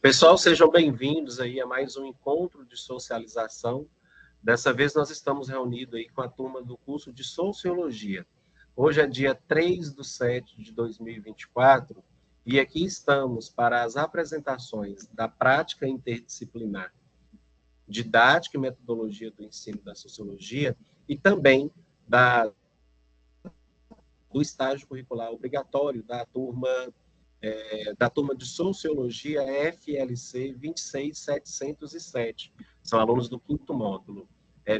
Pessoal, sejam bem-vindos aí a mais um encontro de socialização. Dessa vez nós estamos reunidos aí com a turma do curso de Sociologia. Hoje é dia 3/7/2024 e aqui estamos para as apresentações da prática interdisciplinar, didática e metodologia do ensino da sociologia e também do estágio curricular obrigatório da turma de Sociologia FLC 26707. São alunos do quinto módulo.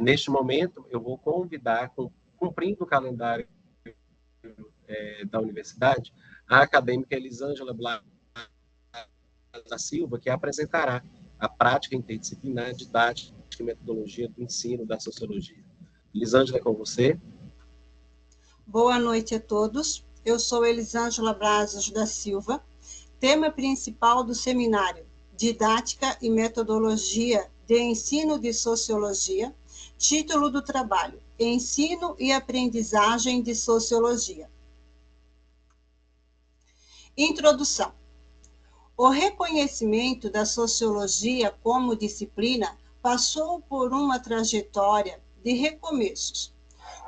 Neste momento, eu vou convidar, cumprindo o calendário da universidade, a acadêmica Elisângela Blas da Silva, que apresentará a prática interdisciplinar, didática e metodologia do ensino da sociologia. Elisângela, é com você. Boa noite a todos. Eu sou Elisângela Brazos da Silva, tema principal do seminário Didática e Metodologia de Ensino de Sociologia, título do trabalho Ensino e Aprendizagem de Sociologia. Introdução. O reconhecimento da sociologia como disciplina passou por uma trajetória de recomeços,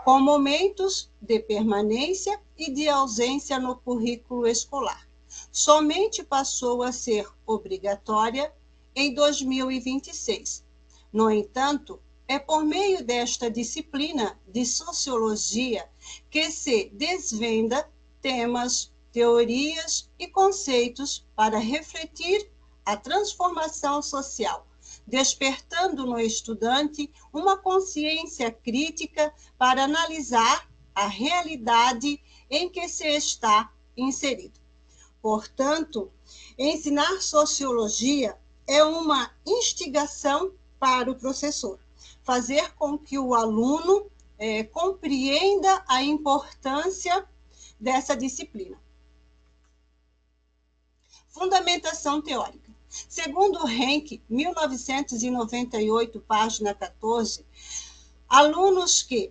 com momentos de permanência e de ausência no currículo escolar. Somente passou a ser obrigatória em 2026. No entanto, é por meio desta disciplina de sociologia que se desvenda temas, teorias e conceitos para refletir a transformação social, despertando no estudante uma consciência crítica para analisar a realidade em que se está inserido. Portanto, ensinar sociologia é uma instigação para o professor, fazer com que o aluno compreenda a importância dessa disciplina. Fundamentação teórica. Segundo Henke, 1998, página 14, alunos que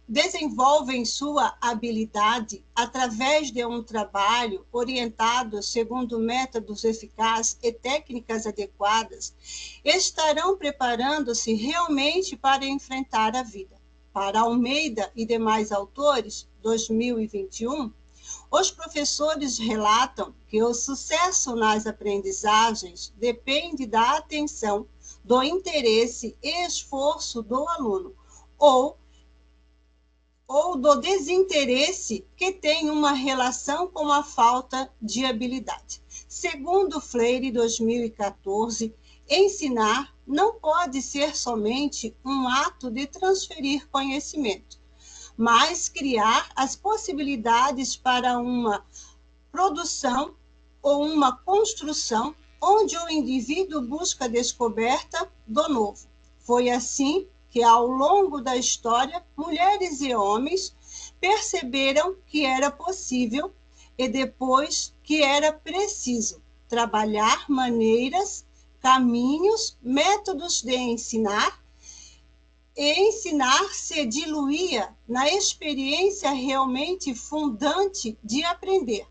desenvolvem sua habilidade através de um trabalho orientado segundo métodos eficazes e técnicas adequadas, estarão preparando-se realmente para enfrentar a vida. Para Almeida e demais autores, 2021, os professores relatam que o sucesso nas aprendizagens depende da atenção, do interesse e esforço do aluno, ou do desinteresse que tem uma relação com a falta de habilidade. Segundo Freire, 2014, ensinar não pode ser somente um ato de transferir conhecimento, mas criar as possibilidades para uma produção ou uma construção onde o indivíduo busca a descoberta do novo. Foi assim que, ao longo da história, mulheres e homens perceberam que era possível e depois que era preciso trabalhar maneiras, caminhos, métodos de ensinar, e ensinar se diluía na experiência realmente fundante de aprender,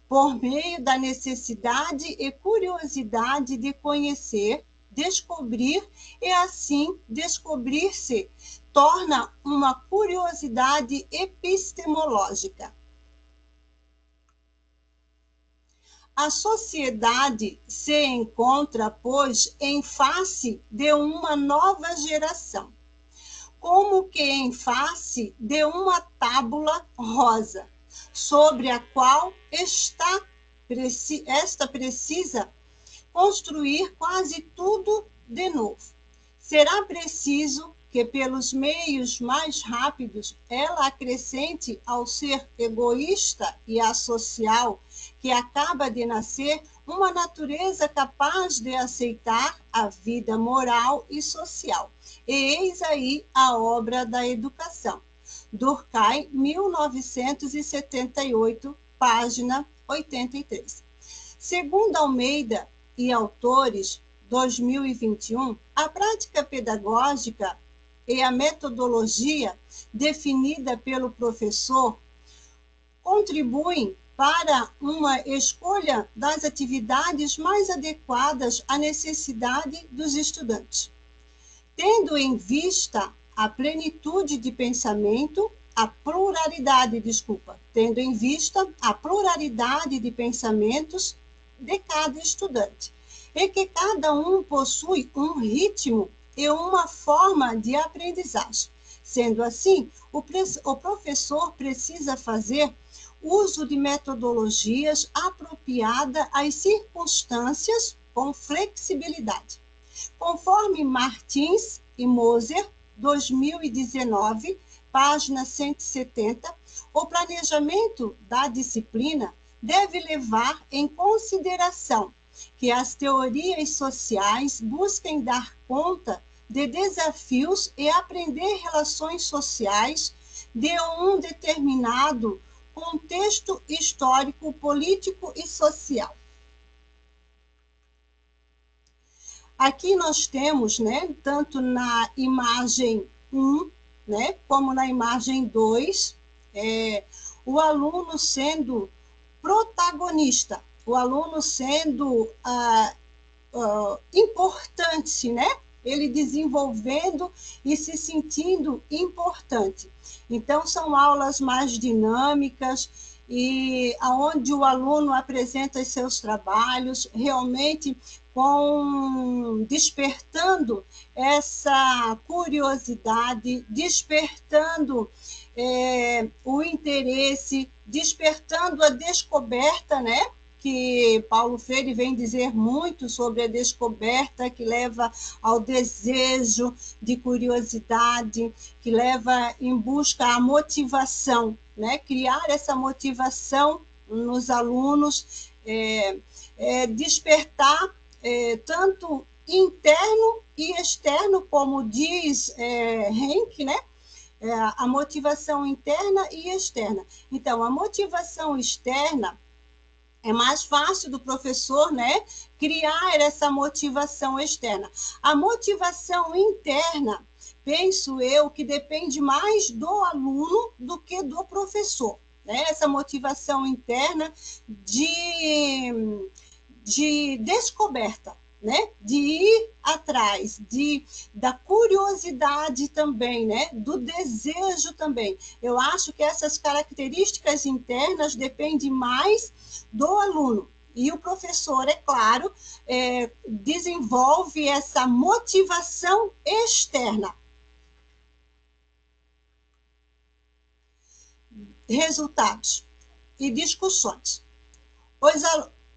por meio da necessidade e curiosidade de conhecer, descobrir e assim descobrir-se torna uma curiosidade epistemológica. A sociedade se encontra, pois, em face de uma nova geração, como que em face de uma tábula rosa, sobre a qual esta precisa construir quase tudo de novo. Será preciso que, pelos meios mais rápidos, ela acrescente ao ser egoísta e asocial que acaba de nascer uma natureza capaz de aceitar a vida moral e social. E eis aí a obra da educação. Durkheim, 1978, página 83. Segundo Almeida e autores, 2021, a prática pedagógica e a metodologia definida pelo professor contribuem para uma escolha das atividades mais adequadas à necessidade dos estudantes, tendo em vista a plenitude de pensamento, tendo em vista a pluralidade de pensamentos de cada estudante, e que cada um possui um ritmo e uma forma de aprendizagem. Sendo assim, o professor precisa fazer uso de metodologias apropriadas às circunstâncias com flexibilidade. Conforme Martins e Moser, 2019, página 170, o planejamento da disciplina deve levar em consideração que as teorias sociais busquem dar conta de desafios e aprender relações sociais de um determinado contexto histórico, político e social. Aqui nós temos, né, tanto na imagem 1, né, como na imagem 2, o aluno sendo protagonista, o aluno sendo importante, né? Ele desenvolvendo e se sentindo importante. Então, são aulas mais dinâmicas e onde o aluno apresenta os seus trabalhos, realmente despertando essa curiosidade, despertando o interesse, despertando a descoberta, né? Que Paulo Freire vem dizer muito sobre a descoberta, que leva ao desejo de curiosidade, que leva em busca a motivação, né? Criar essa motivação nos alunos, despertar tanto interno e externo, como diz Henck, né? A motivação interna e externa. Então, a motivação externa é mais fácil do professor, né, criar essa motivação externa. A motivação interna, penso eu, que depende mais do aluno do que do professor, né? Essa motivação interna de descoberta, né? De ir atrás, da curiosidade também, né? Do desejo também. Eu acho que essas características internas dependem mais do aluno. E o professor, é claro, desenvolve essa motivação externa. Resultados e discussões.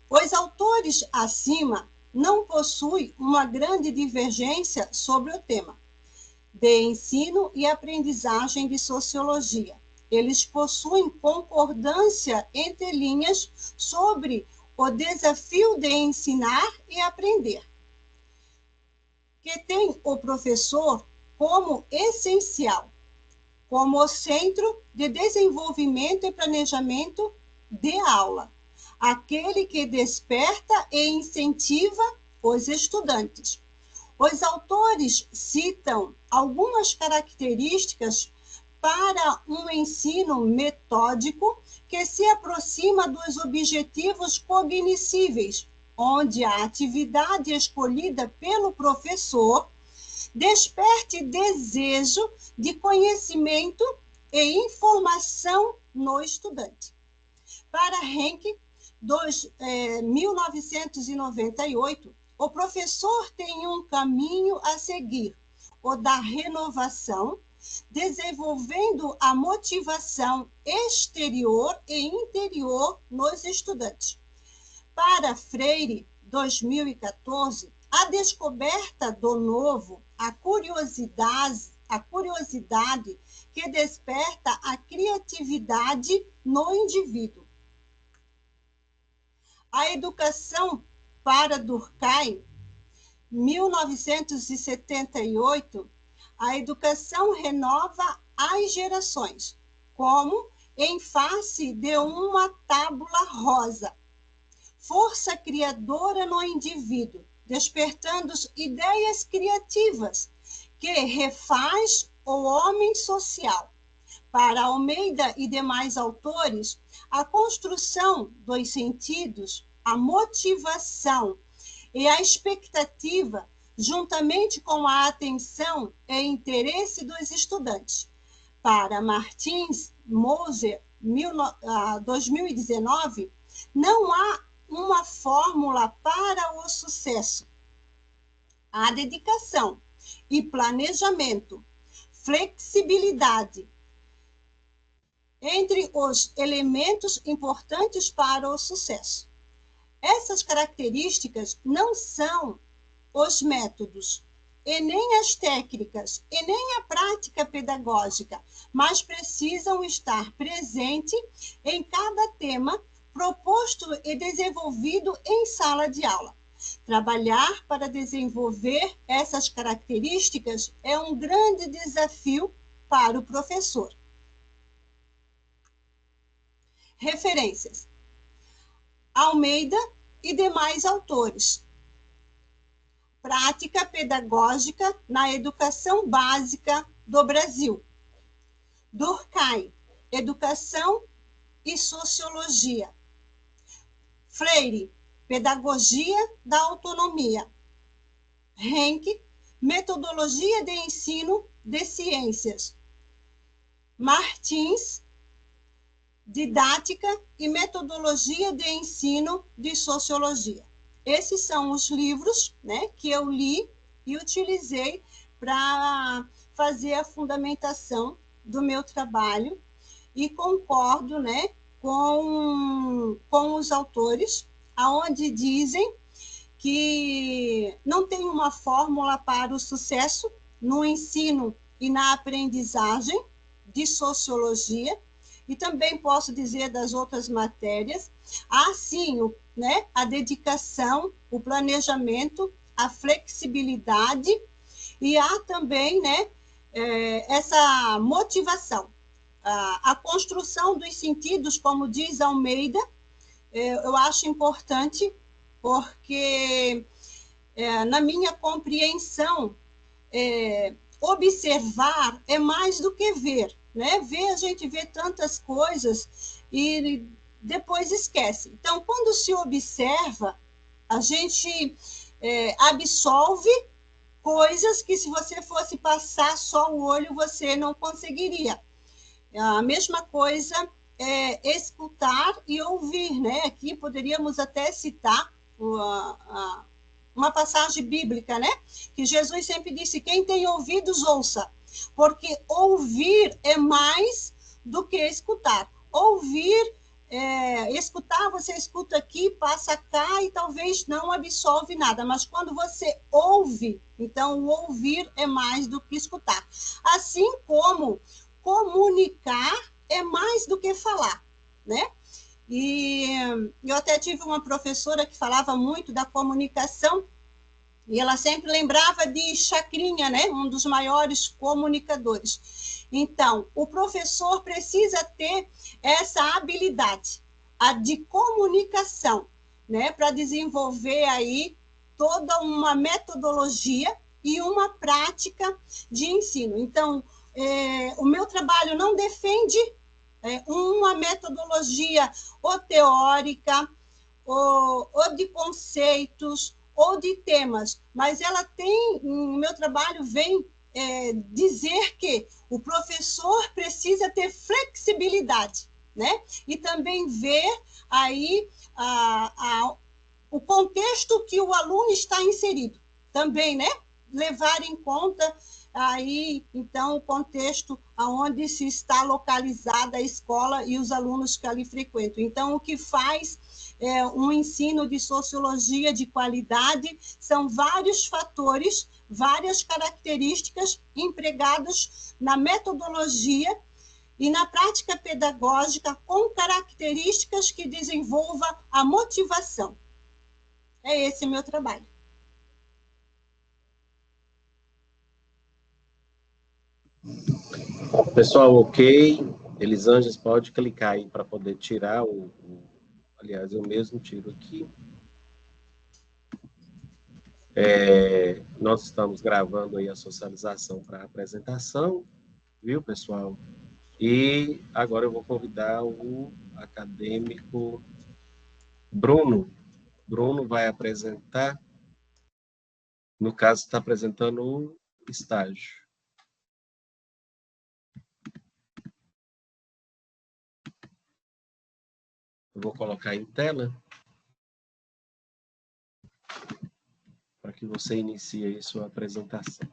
Os autores acima não possuem uma grande divergência sobre o tema de ensino e aprendizagem de sociologia. Eles possuem concordância entre linhas sobre o desafio de ensinar e aprender, que tem o professor como essencial, como o centro de desenvolvimento e planejamento de aula, aquele que desperta e incentiva os estudantes. Os autores citam algumas características para um ensino metódico que se aproxima dos objetivos cognoscíveis, onde a atividade escolhida pelo professor desperte desejo de conhecimento e informação no estudante. Para Henck, 1998, o professor tem um caminho a seguir, o da renovação, desenvolvendo a motivação exterior e interior nos estudantes. Para Freire, 2014, a descoberta do novo, a curiosidade que desperta a criatividade no indivíduo. A educação para Durkheim, 1978, a educação renova as gerações, como em face de uma tábula rosa. Força criadora no indivíduo, despertando ideias criativas, que refaz o homem social, para Almeida e demais autores, a construção dos sentidos, a motivação e a expectativa, juntamente com a atenção e interesse dos estudantes. Para Martins Moser, 2019, não há uma fórmula para o sucesso. Há dedicação e planejamento, flexibilidade, entre os elementos importantes para o sucesso. Essas características não são os métodos, e nem as técnicas, e nem a prática pedagógica, mas precisam estar presentes em cada tema proposto e desenvolvido em sala de aula. Trabalhar para desenvolver essas características é um grande desafio para o professor. Referências: Almeida e demais autores. Prática pedagógica na educação básica do Brasil. Durkheim, Educação e Sociologia. Freire, Pedagogia da Autonomia. Henke, Metodologia de Ensino de Ciências. Martins, Didática e Metodologia de Ensino de Sociologia. Esses são os livros, né, que eu li e utilizei para fazer a fundamentação do meu trabalho, e concordo, né, com os autores, aonde dizem que não tem uma fórmula para o sucesso no ensino e na aprendizagem de sociologia, e também posso dizer das outras matérias. Há sim, né, a dedicação, o planejamento, a flexibilidade, e há também, né, essa motivação. A construção dos sentidos, como diz Almeida, eu acho importante, porque, na minha compreensão, observar é mais do que ver, né? A gente vê tantas coisas e depois esquece. Então, quando se observa, a gente absorve coisas que, se você fosse passar só o olho, você não conseguiria. A mesma coisa é escutar e ouvir, né? Aqui poderíamos até citar uma passagem bíblica, né? Que Jesus sempre disse: quem tem ouvidos, ouça. Porque ouvir é mais do que escutar. Ouvir, escutar, você escuta aqui, passa cá e talvez não absorve nada. Mas quando você ouve, então o ouvir é mais do que escutar. Assim como comunicar é mais do que falar, né? E eu até tive uma professora que falava muito da comunicação, e ela sempre lembrava de Chacrinha, né? Um dos maiores comunicadores. Então, o professor precisa ter essa habilidade, a de comunicação, né? Para desenvolver aí toda uma metodologia e uma prática de ensino. Então, o meu trabalho não defende uma metodologia ou teórica, ou de conceitos, ou de temas, mas ela tem, o meu trabalho vem dizer que o professor precisa ter flexibilidade, né? E também ver aí o contexto que o aluno está inserido, também, né? Levar em conta aí, então, o contexto aonde se está localizada a escola e os alunos que ali frequentam. Então, o que faz um ensino de sociologia de qualidade são vários fatores, várias características empregadas na metodologia e na prática pedagógica, com características que desenvolvam a motivação. É esse o meu trabalho. Pessoal, ok. Elisanges, pode clicar aí para poder tirar aliás, eu mesmo tiro aqui. Nós estamos gravando aí a socialização para a apresentação, viu, pessoal? E agora eu vou convidar o acadêmico Bruno. Bruno vai apresentar, no caso, está apresentando o estágio. Eu vou colocar em tela para que você inicie aí sua apresentação.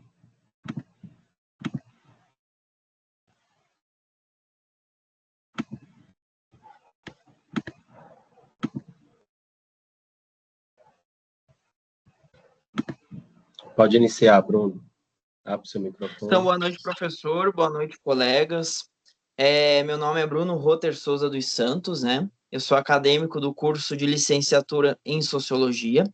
Pode iniciar, Bruno. Abre o seu microfone. Então, boa noite, professor. Boa noite, colegas. Meu nome é Bruno Roter Souza dos Santos, né? Eu sou acadêmico do curso de licenciatura em Sociologia.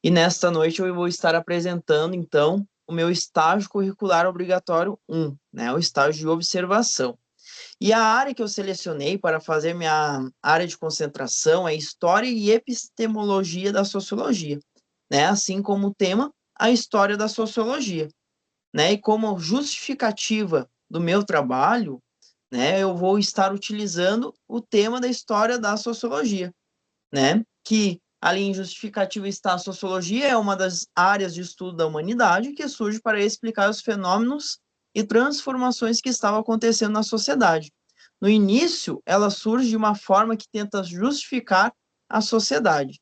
E nesta noite eu vou estar apresentando, então, o meu estágio curricular obrigatório 1, né? O estágio de observação. E a área que eu selecionei para fazer minha área de concentração é História e Epistemologia da Sociologia, né? Assim como o tema, a História da Sociologia, né? E como justificativa do meu trabalho, né, eu vou estar utilizando o tema da História da Sociologia, né? Que ali em justificativa está a sociologia, é uma das áreas de estudo da humanidade que surge para explicar os fenômenos e transformações que estavam acontecendo na sociedade. No início, ela surge de uma forma que tenta justificar a sociedade.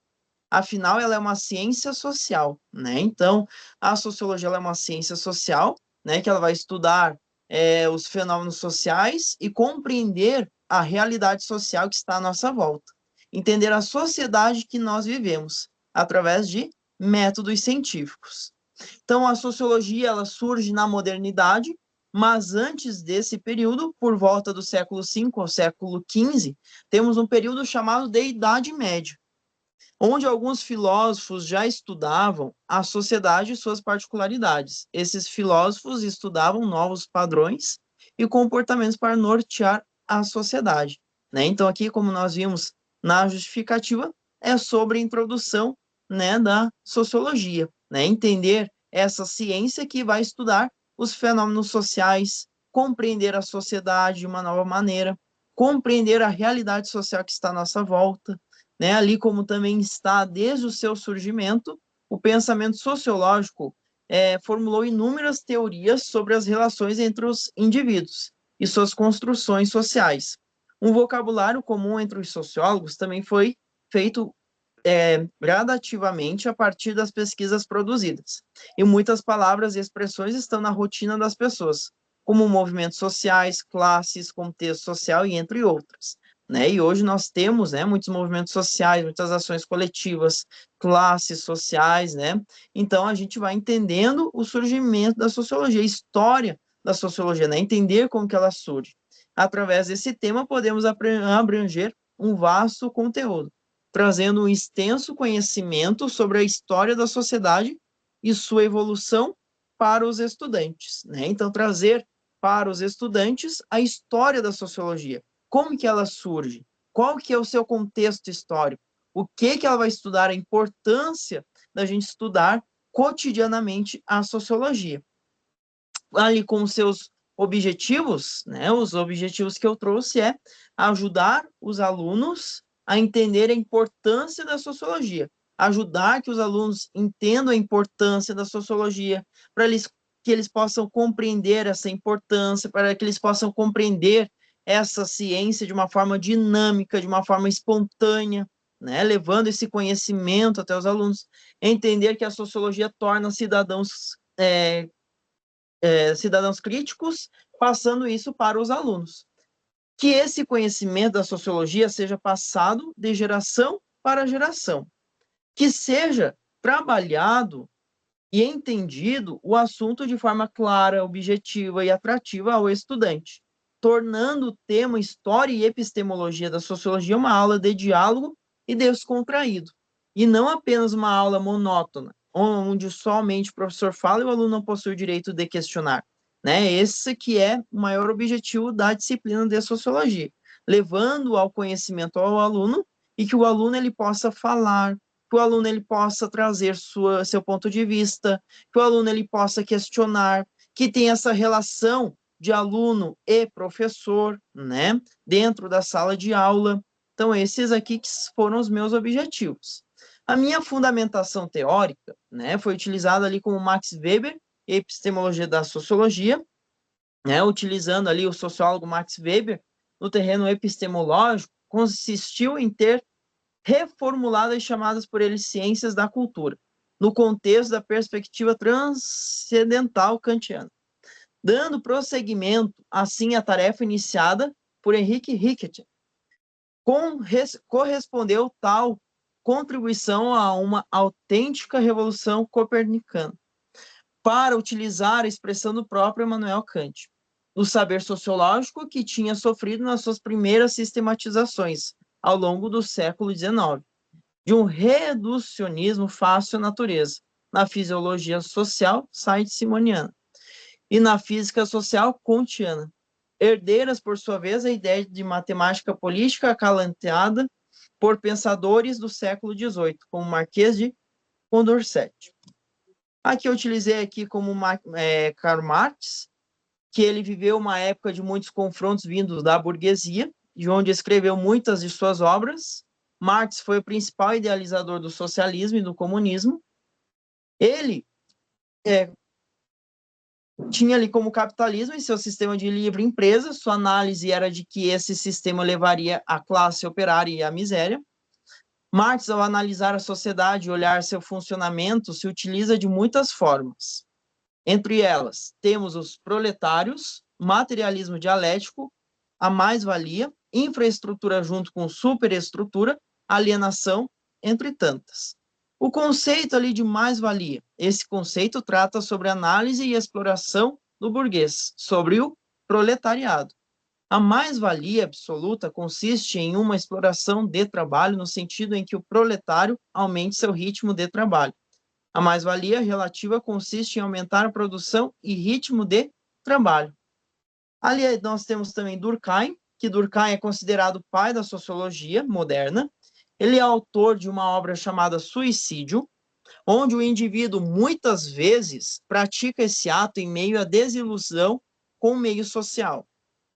Afinal, ela é uma ciência social, né? Então, a sociologia ela é uma ciência social, né? Que ela vai estudar os fenômenos sociais e compreender a realidade social que está à nossa volta. Entender a sociedade que nós vivemos através de métodos científicos. Então, a sociologia ela surge na modernidade, mas antes desse período, por volta do século V ao século XV, temos um período chamado de Idade Média, onde alguns filósofos já estudavam a sociedade e suas particularidades. Esses filósofos estudavam novos padrões e comportamentos para nortear a sociedade, né? Então, aqui, como nós vimos na justificativa, é sobre a introdução, né, da sociologia, né? Entender essa ciência que vai estudar os fenômenos sociais, compreender a sociedade de uma nova maneira, compreender a realidade social que está à nossa volta, né? Ali como também está desde o seu surgimento, o pensamento sociológico formulou inúmeras teorias sobre as relações entre os indivíduos e suas construções sociais. Um vocabulário comum entre os sociólogos também foi feito gradativamente a partir das pesquisas produzidas. E muitas palavras e expressões estão na rotina das pessoas, como movimentos sociais, classes, contexto social e entre outras. Né? E hoje nós temos, né, muitos movimentos sociais, muitas ações coletivas, classes sociais, né? Então a gente vai entendendo o surgimento da sociologia, a história da sociologia, né? Entender como que ela surge. Através desse tema podemos abranger um vasto conteúdo, trazendo um extenso conhecimento sobre a história da sociedade e sua evolução para os estudantes, né? Então trazer para os estudantes a história da sociologia, como que ela surge, qual que é o seu contexto histórico, o que ela vai estudar, a importância da gente estudar cotidianamente a sociologia. Ali com os seus objetivos, né, os objetivos que eu trouxe é ajudar os alunos a entender a importância da sociologia, ajudar que os alunos entendam a importância da sociologia, para que eles possam compreender essa importância, para que eles possam compreender essa ciência de uma forma dinâmica, de uma forma espontânea, né, levando esse conhecimento até os alunos, entender que a sociologia torna cidadãos críticos, passando isso para os alunos. Que esse conhecimento da sociologia seja passado de geração para geração, que seja trabalhado e entendido o assunto de forma clara, objetiva e atrativa ao estudante, tornando o tema História e Epistemologia da Sociologia uma aula de diálogo e descontraído, e não apenas uma aula monótona, onde somente o professor fala e o aluno não possui o direito de questionar. Né? Esse que é o maior objetivo da disciplina de Sociologia, levando ao conhecimento ao aluno e que o aluno ele possa falar, que o aluno ele possa trazer seu ponto de vista, que o aluno ele possa questionar, que tem essa relação de aluno e professor, né, dentro da sala de aula. Então, esses aqui que foram os meus objetivos. A minha fundamentação teórica, né, foi utilizada ali como Max Weber, epistemologia da sociologia, né, utilizando ali o sociólogo Max Weber no terreno epistemológico, consistiu em ter reformulado as chamadas por ele ciências da cultura, no contexto da perspectiva transcendental kantiana, dando prosseguimento, assim, à tarefa iniciada por Henrique Rickert. Correspondeu tal contribuição a uma autêntica revolução copernicana, para utilizar a expressão do próprio Immanuel Kant, o saber sociológico que tinha sofrido nas suas primeiras sistematizações ao longo do século XIX, de um reducionismo fácil à natureza, na fisiologia social saint-simoniana e na física social kantiana, herdeiras, por sua vez, a ideia de matemática política acalentada por pensadores do século XVIII, como Marquês de Condorcet. Aqui eu utilizei aqui como Karl Marx, que ele viveu uma época de muitos confrontos vindos da burguesia, de onde escreveu muitas de suas obras. Marx foi o principal idealizador do socialismo e do comunismo. Ele tinha ali como capitalismo em seu sistema de livre empresa, sua análise era de que esse sistema levaria a classe operária e à miséria. Marx, ao analisar a sociedade e olhar seu funcionamento, se utiliza de muitas formas. Entre elas, temos os proletários, materialismo dialético, a mais-valia, infraestrutura junto com superestrutura, alienação, entre tantas. O conceito ali de mais-valia, esse conceito trata sobre análise e exploração do burguês, sobre o proletariado. A mais-valia absoluta consiste em uma exploração de trabalho no sentido em que o proletário aumente seu ritmo de trabalho. A mais-valia relativa consiste em aumentar a produção e ritmo de trabalho. Ali nós temos também Durkheim, que Durkheim é considerado o pai da sociologia moderna. Ele é autor de uma obra chamada Suicídio, onde o indivíduo muitas vezes pratica esse ato em meio à desilusão com o meio social.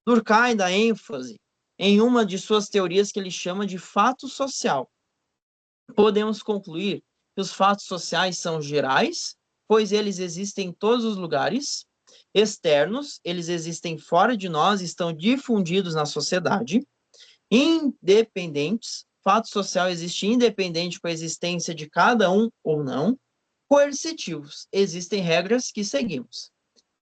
Durkheim dá ênfase em uma de suas teorias que ele chama de fato social. Podemos concluir que os fatos sociais são gerais, pois eles existem em todos os lugares, externos, eles existem fora de nós, estão difundidos na sociedade, independentes, fato social existe independente com a existência de cada um ou não, coercitivos, existem regras que seguimos.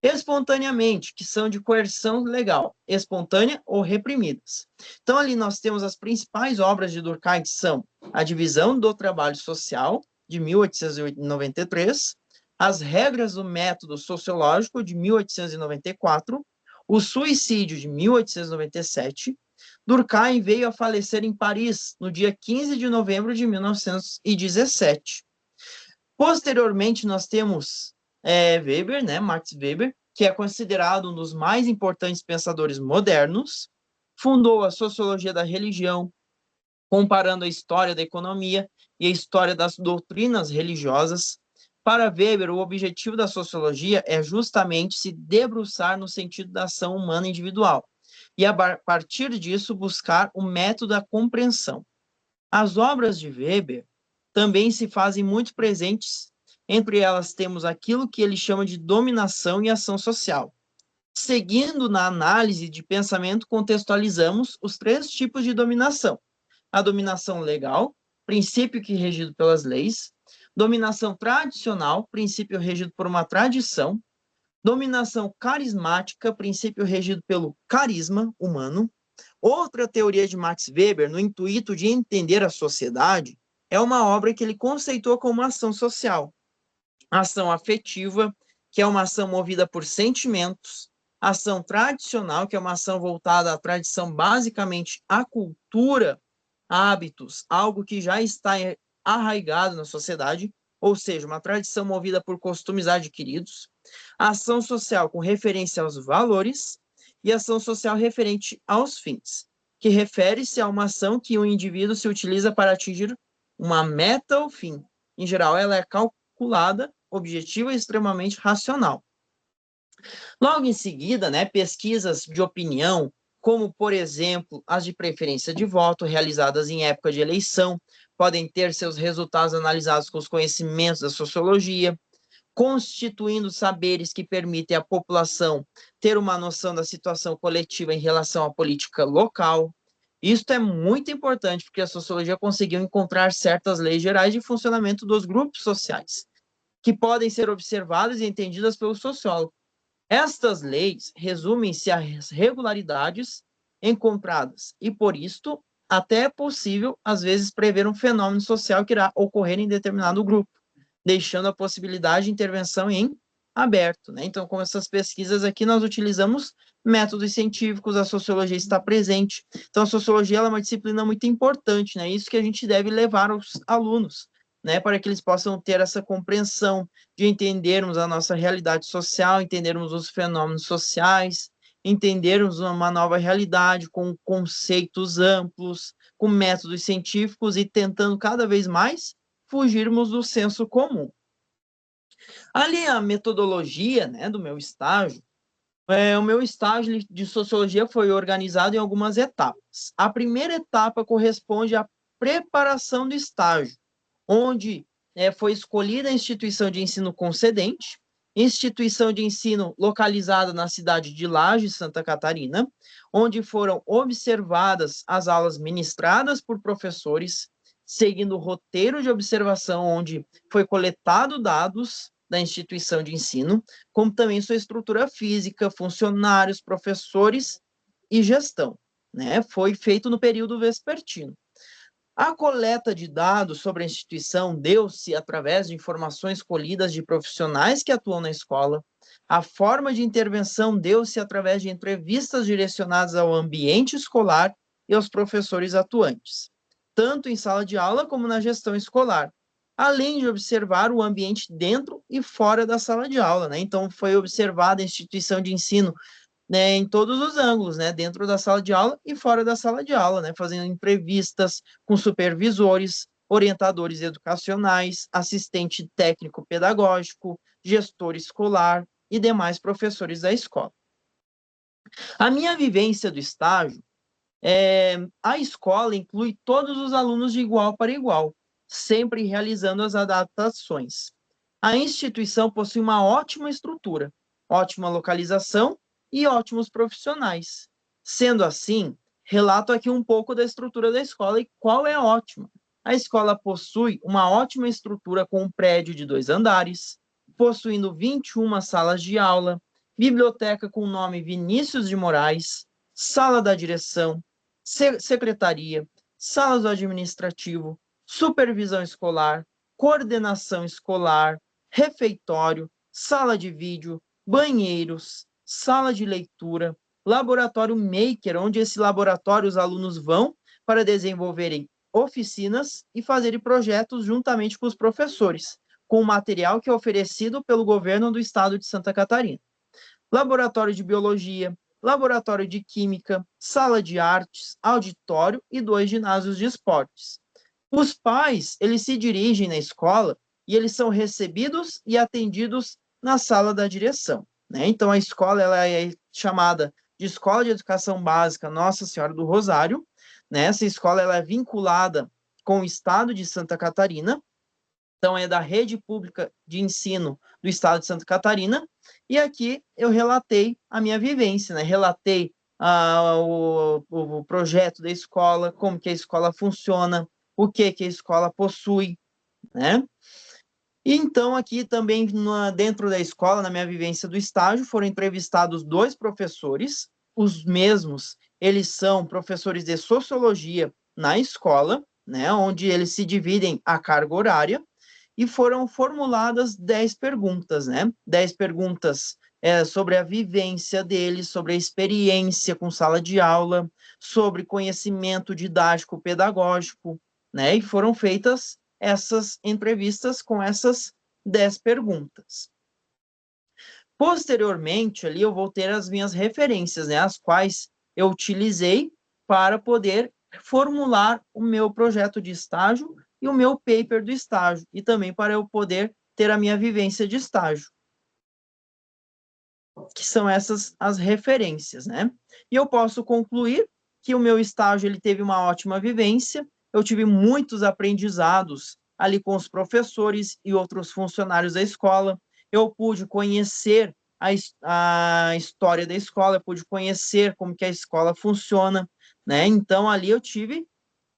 Espontaneamente, que são de coerção legal, espontânea ou reprimidas. Então, ali nós temos as principais obras de Durkheim, que são A Divisão do Trabalho Social, de 1893, As Regras do Método Sociológico, de 1894, O Suicídio, de 1897. Durkheim veio a falecer em Paris, no dia 15 de novembro de 1917. Posteriormente, nós temos Weber, né, Max Weber, que é considerado um dos mais importantes pensadores modernos, fundou a sociologia da religião, comparando a história da economia e a história das doutrinas religiosas. Para Weber, o objetivo da sociologia é justamente se debruçar no sentido da ação humana individual e, a partir disso, buscar o método da compreensão. As obras de Weber também se fazem muito presentes. Entre elas temos aquilo que ele chama de dominação e ação social. Seguindo na análise de pensamento, contextualizamos os 3 tipos de dominação. A dominação legal, princípio que é regido pelas leis. Dominação tradicional, princípio regido por uma tradição. Dominação carismática, princípio regido pelo carisma humano. Outra teoria de Max Weber, no intuito de entender a sociedade, é uma obra que ele conceitou como ação social. Ação afetiva, que é uma ação movida por sentimentos. Ação tradicional, que é uma ação voltada à tradição, basicamente à cultura, hábitos, algo que já está arraigado na sociedade, ou seja, uma tradição movida por costumes adquiridos. Ação social com referência aos valores e ação social referente aos fins, que refere-se a uma ação que o indivíduo se utiliza para atingir uma meta ou fim. Em geral, ela é calculada, objetiva e extremamente racional. Logo em seguida, né, pesquisas de opinião, como, por exemplo, as de preferência de voto, realizadas em época de eleição, podem ter seus resultados analisados com os conhecimentos da sociologia, constituindo saberes que permitem à população ter uma noção da situação coletiva em relação à política local. Isso é muito importante, porque a sociologia conseguiu encontrar certas leis gerais de funcionamento dos grupos sociais, que podem ser observadas e entendidas pelo sociólogo. Estas leis resumem-se às regularidades encontradas, e por isto até é possível, às vezes, prever um fenômeno social que irá ocorrer em determinado grupo, deixando a possibilidade de intervenção em aberto, né? Então, com essas pesquisas aqui, nós utilizamos métodos científicos, a sociologia está presente. Então, a sociologia ela é uma disciplina muito importante, né? Isso que a gente deve levar aos alunos, né? Para que eles possam ter essa compreensão de entendermos a nossa realidade social, entendermos os fenômenos sociais, entendermos uma nova realidade com conceitos amplos, com métodos científicos e tentando cada vez mais fugirmos do senso comum. Ali a metodologia, né, do meu estágio, o meu estágio de sociologia foi organizado em algumas etapas. A primeira etapa corresponde à preparação do estágio, onde foi escolhida a instituição de ensino concedente, instituição de ensino localizada na cidade de Lages, Santa Catarina, onde foram observadas as aulas ministradas por professores, seguindo o roteiro de observação, onde foi coletado dados da instituição de ensino, como também sua estrutura física, funcionários, professores e gestão, né? Foi feito no período vespertino. A coleta de dados sobre a instituição deu-se através de informações colhidas de profissionais que atuam na escola. A forma de intervenção deu-se através de entrevistas direcionadas ao ambiente escolar e aos professores atuantes, tanto em sala de aula como na gestão escolar, além de observar o ambiente dentro e fora da sala de aula, né? Então, foi observada a instituição de ensino, né, em todos os ângulos, né, dentro da sala de aula e fora da sala de aula, né, fazendo entrevistas com supervisores, orientadores educacionais, assistente técnico pedagógico, gestor escolar e demais professores da escola. A minha vivência do estágio, a escola inclui todos os alunos de igual para igual, sempre realizando as adaptações. A instituição possui uma ótima estrutura, ótima localização e ótimos profissionais. Sendo assim, relato aqui um pouco da estrutura da escola e qual é ótima. A escola possui uma ótima estrutura com um prédio de 2 andares, possuindo 21 salas de aula, biblioteca com o nome Vinícius de Moraes, sala da direção, secretaria, salas do administrativo, supervisão escolar, coordenação escolar, refeitório, sala de vídeo, banheiros, sala de leitura, laboratório maker, onde esse laboratório os alunos vão para desenvolverem oficinas e fazerem projetos juntamente com os professores, com o material que é oferecido pelo governo do estado de Santa Catarina. Laboratório de biologia, laboratório de química, sala de artes, auditório e 2 ginásios de esportes. Os pais, eles se dirigem na escola e eles são recebidos e atendidos na sala da direção, né? Então, a escola ela é chamada de Escola de Educação Básica Nossa Senhora do Rosário, né? Essa escola ela é vinculada com o estado de Santa Catarina, então é da rede pública de ensino do estado de Santa Catarina, e aqui eu relatei a minha vivência, né? Relatei o projeto da escola, como que a escola funciona, o que a escola possui, né? E então, aqui também, dentro da escola, na minha vivência do estágio, foram entrevistados 2 professores, os mesmos, eles são professores de sociologia na escola, né, onde eles se dividem a carga horária, e foram formuladas 10 perguntas, né, 10 perguntas sobre a vivência deles, sobre a experiência com sala de aula, sobre conhecimento didático pedagógico, né, e foram feitas essas entrevistas com essas 10 perguntas. Posteriormente, ali eu vou ter as minhas referências, né, as quais eu utilizei para poder formular o meu projeto de estágio e o meu paper do estágio, e também para eu poder ter a minha vivência de estágio. que são essas as referências, né? E eu posso concluir que o meu estágio ele teve uma ótima vivência, eu tive muitos aprendizados ali com os professores e outros funcionários da escola, eu pude conhecer a história da escola, eu pude conhecer como que a escola funciona, né? Então, ali eu tive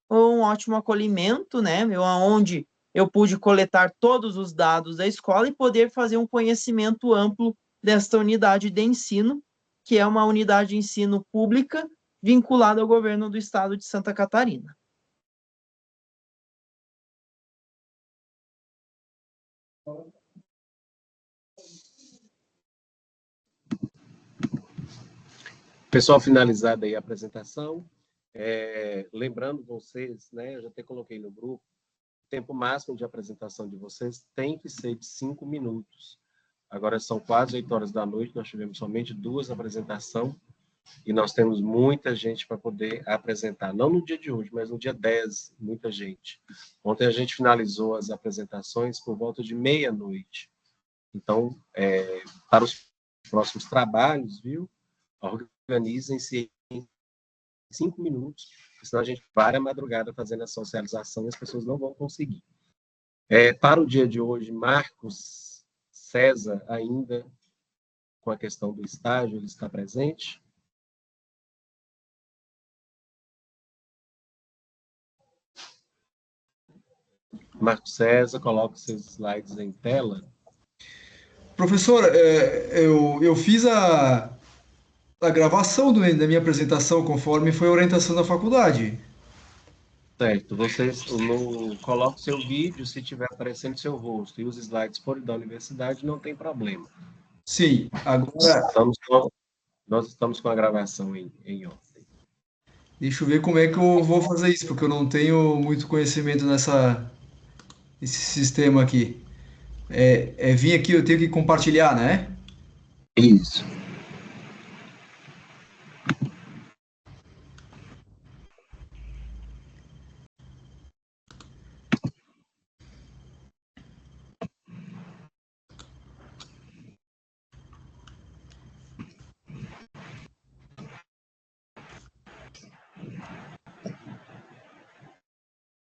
um ótimo acolhimento, né? Onde eu pude coletar todos os dados da escola e poder fazer um conhecimento amplo desta unidade de ensino, que é uma unidade de ensino pública vinculada ao governo do estado de Santa Catarina. Pessoal, finalizada aí a apresentação. Lembrando vocês, né, eu já até coloquei no grupo, o tempo máximo de apresentação de vocês tem que ser de 5 minutos. Agora são quase 8 horas da noite, nós tivemos somente 2 apresentações e nós temos muita gente para poder apresentar. Não no dia de hoje, mas no dia 10, muita gente. Ontem a gente finalizou as apresentações por volta de meia-noite. Então, para os próximos trabalhos, viu? Organizem-se em 5 minutos, senão a gente para a madrugada fazendo a socialização e as pessoas não vão conseguir. Para o dia de hoje, Marcos César, ainda com a questão do estágio, ele está presente? Marcos César, coloque seus slides em tela. Professor, eu fiz a gravação da minha apresentação conforme foi a orientação da faculdade. Certo, vocês coloquem seu vídeo, se estiver aparecendo seu rosto e os slides forem da universidade, não tem problema. Sim, agora Nós estamos com a gravação em off. deixa eu ver como é que eu vou fazer isso, porque eu não tenho muito conhecimento nesse sistema aqui. Vir aqui, eu tenho que compartilhar, né? Isso.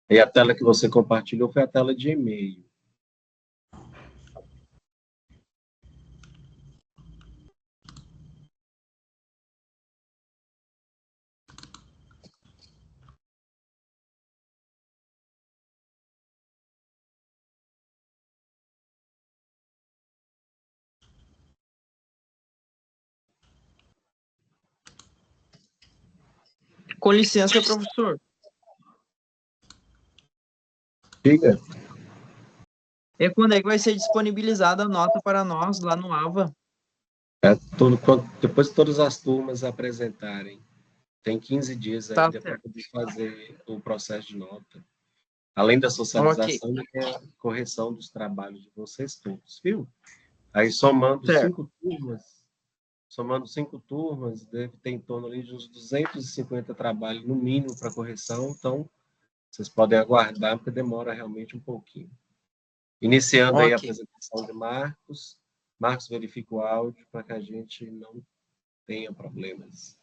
E a tela que você compartilhou foi a tela de e-mail. Com licença, professor. Diga. Quando é que vai ser disponibilizada a nota para nós lá no AVA? Depois que todas as turmas apresentarem, tem 15 dias ainda para poder fazer o processo de nota. Além da socialização, tem a correção dos trabalhos de vocês todos, viu? Aí, somando 5 turmas, deve ter em torno ali de uns 250 trabalhos, no mínimo, para correção. Então, vocês podem aguardar, porque demora realmente um pouquinho. Iniciando aí a apresentação de Marcos. Marcos, verifica o áudio para que a gente não tenha problemas.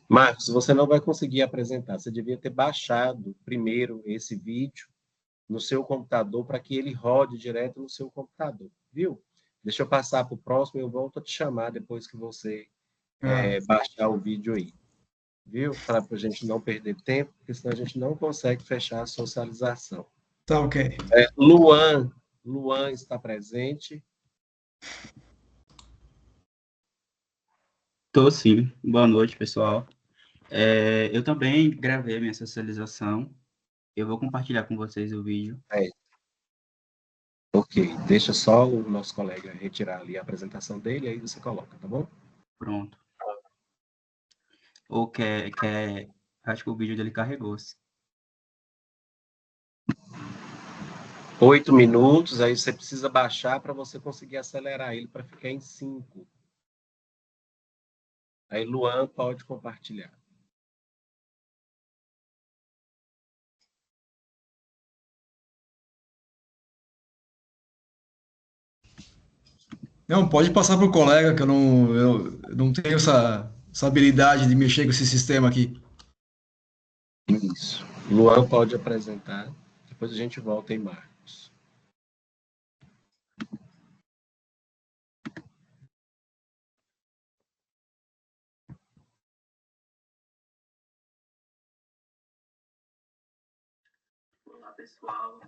Marcos, você não vai conseguir apresentar. Você devia ter baixado primeiro esse vídeo no seu computador para que ele rode direto no seu computador, viu? Deixa eu passar para o próximo e eu volto a te chamar depois que você baixar o vídeo aí, viu? Para a gente não perder tempo, porque senão a gente não consegue fechar a socialização. Tá, ok. Luan está presente? Tô sim. Boa noite, pessoal. Eu também gravei a minha socialização. Eu vou compartilhar com vocês o vídeo. Ok, deixa só o nosso colega retirar ali a apresentação dele, aí você coloca, tá bom? Pronto. Ou acho que o vídeo dele carregou-se. 8 minutos, aí você precisa baixar para você conseguir acelerar ele para ficar em 5. Aí, Luan, pode compartilhar. Não, pode passar para o colega, que eu não tenho essa habilidade de mexer com esse sistema aqui. Isso. Luan pode apresentar. Depois a gente volta em Marcos. Olá, pessoal.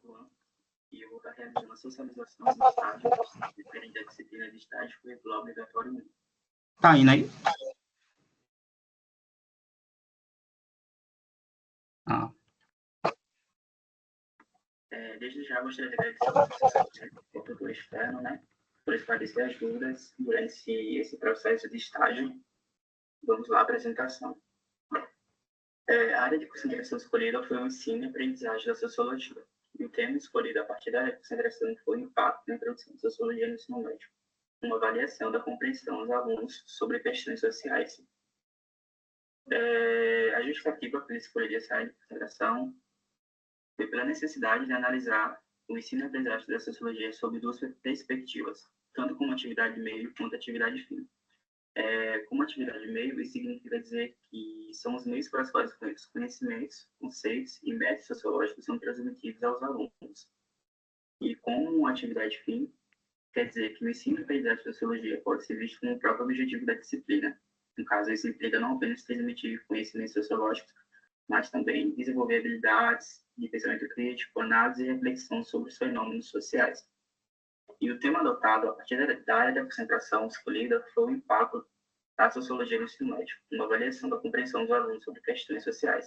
Luan, e eu vou estar realizando a socialização do estágio diferente da disciplina de estágio curricular obrigatório 1. Tá indo aí? Ah, Desde já gostaria de agradecer ao tutor externo, né, por esclarecer as dúvidas durante esse processo de estágio. Vamos lá, apresentação. A área de concentração escolhida foi o ensino e aprendizagem da sociologia. E o tema escolhido a partir da área de concentração foi o impacto na introdução de sociologia no ensino médio, uma avaliação da compreensão dos alunos sobre questões sociais. A justificativa para escolher essa área de concentração foi pela necessidade de analisar o ensino e aprendizagem da sociologia sob duas perspectivas, tanto como atividade meio quanto atividade fim. Como atividade meio, isso significa dizer que são os meios pelos quais os conhecimentos, conceitos e métodos sociológicos são transmitidos aos alunos. E como atividade fim, quer dizer que o ensino e aprendizagem da sociologia pode ser visto como o próprio objetivo da disciplina. No caso, isso implica não apenas transmitir conhecimentos sociológicos, mas também desenvolver habilidades de pensamento crítico, análise e reflexão sobre os fenômenos sociais. E o tema adotado a partir da área da concentração escolhida foi o impacto da sociologia no ensino médio, uma avaliação da compreensão dos alunos sobre questões sociais.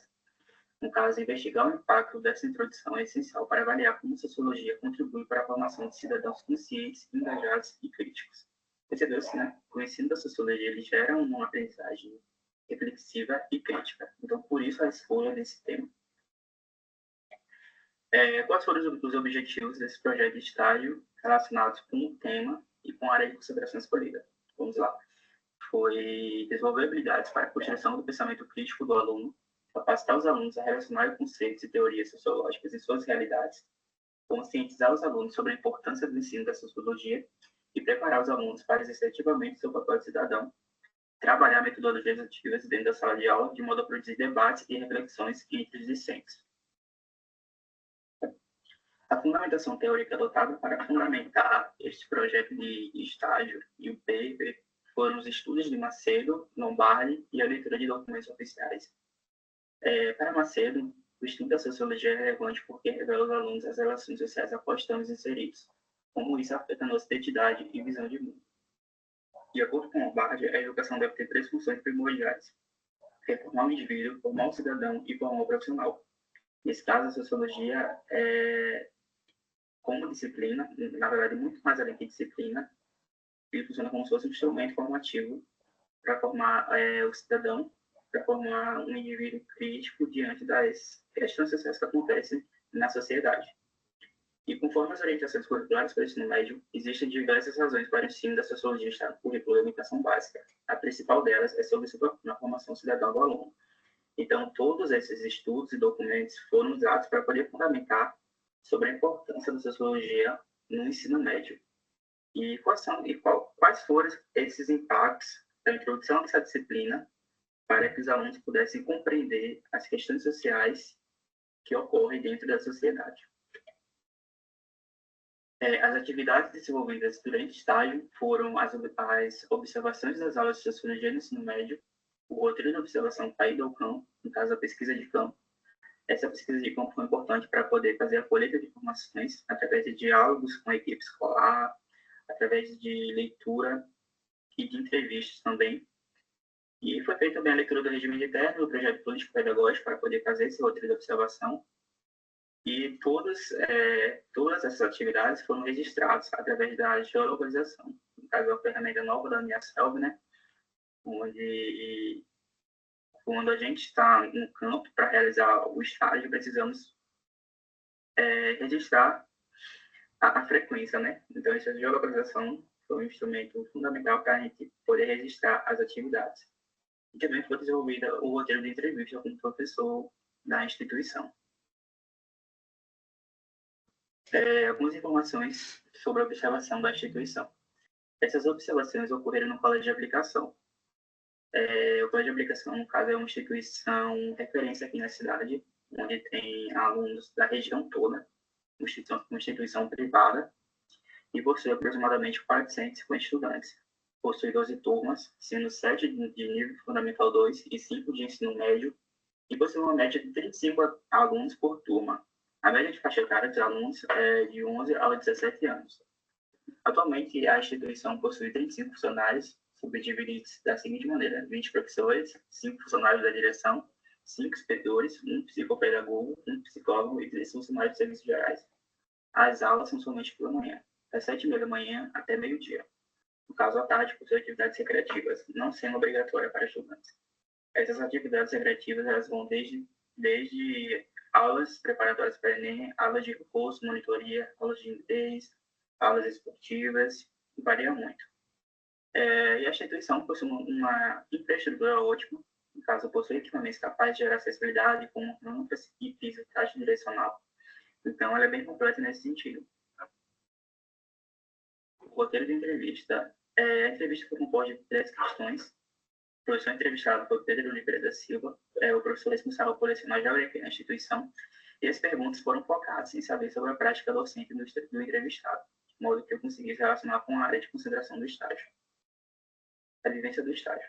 No caso, investigar o impacto dessa introdução é essencial para avaliar como a sociologia contribui para a formação de cidadãos conscientes, engajados e críticos. Percebeu-se, né? O ensino da sociologia ele gera uma aprendizagem reflexiva e crítica. Então, por isso a escolha desse tema. Quais foram os objetivos desse projeto de estágio relacionados com o tema e com a área de concentração escolhida? Vamos lá. Foi desenvolver habilidades para a construção do pensamento crítico do aluno, capacitar os alunos a relacionar conceitos e teorias sociológicas em suas realidades, conscientizar os alunos sobre a importância do ensino da sociologia e preparar os alunos para exercer ativamente seu papel de cidadão, trabalhar metodologias ativas dentro da sala de aula, de modo a produzir debates e reflexões entre os discentes. A fundamentação teórica adotada para fundamentar este projeto de estágio e o paper foram os estudos de Macedo, Lombardi e a leitura de documentos oficiais. Para Macedo, o estudo da sociologia é relevante porque revela aos alunos as relações sociais a quais estamos inseridos, como isso afeta a nossa identidade e visão de mundo. De acordo com Lombardi, a educação deve ter três funções primordiais: formar o indivíduo, formar o cidadão e formar o profissional. Nesse caso, a sociologia como disciplina, na verdade, muito mais além que disciplina, ele funciona como se fosse um instrumento formativo para formar o cidadão, para formar um indivíduo crítico diante das questões sociais que acontecem na sociedade. E conforme as orientações curriculares para o ensino médio, existem diversas razões para o ensino da sociologia estar no currículo da educação básica. A principal delas é sobre a formação cidadã do aluno. Então, todos esses estudos e documentos foram usados para poder fundamentar sobre a importância da sociologia no ensino médio. E quais foram esses impactos da introdução dessa disciplina para que os alunos pudessem compreender as questões sociais que ocorrem dentro da sociedade. As atividades desenvolvidas durante o estágio foram as observações das aulas de sociologia no ensino médio, o roteiro de observação caído ao campo, no caso a pesquisa de campo. Essa pesquisa de campo foi importante para poder fazer a colheita de informações através de diálogos com a equipe escolar, através de leitura e de entrevistas também. E foi feita também a leitura do regime interno do projeto político-pedagógico para poder fazer esse roteiro de observação. E todas essas atividades foram registradas através da geolocalização. No caso, a ferramenta nova da Uniaselv, né? Onde quando a gente está no campo para realizar o estágio, precisamos registrar a frequência, né? Então, essa geolocalização foi um instrumento fundamental para a gente poder registrar as atividades. E também foi desenvolvido o roteiro de entrevista com o professor da instituição. Algumas informações sobre a observação da instituição. Essas observações ocorreram no Colégio de Aplicação. O Colégio de Aplicação, no caso, é uma instituição referência aqui na cidade, onde tem alunos da região toda, uma instituição privada, e possui aproximadamente 450 estudantes. Possui 12 turmas, sendo 7 de nível fundamental 2 e 5 de ensino médio, e possui uma média de 35 alunos por turma. A média de faixa etária dos alunos é de 11 a 17 anos. Atualmente, a instituição possui 35 funcionários, subdivididos da seguinte maneira: 20 professores, 5 funcionários da direção, 5 inspetores, 1 psicopedagogo, 1 psicólogo e 3 funcionários de serviços gerais. As aulas são somente pela manhã, das 7h30 da manhã até meio-dia. No caso, à tarde, possui atividades recreativas, não sendo obrigatória para estudantes. Essas atividades recreativas elas vão desde aulas preparatórias para o Enem, aulas de reforço, monitoria, aulas de inglês, aulas esportivas, e varia muito. E a instituição possui uma infraestrutura ótima, no caso, possui equipamentos capazes de gerar acessibilidade, como rampas e piso de taxa direcional. Então, ela é bem completa nesse sentido. O roteiro de entrevista. A entrevista foi composta de 3 questões. O professor entrevistado foi Pedro Oliveira da Silva, o professor responsável por lecionar geografia na instituição, e as perguntas foram focadas em saber sobre a prática docente do entrevistado, de modo que eu conseguisse relacionar com a área de consideração do estágio, a vivência do estágio.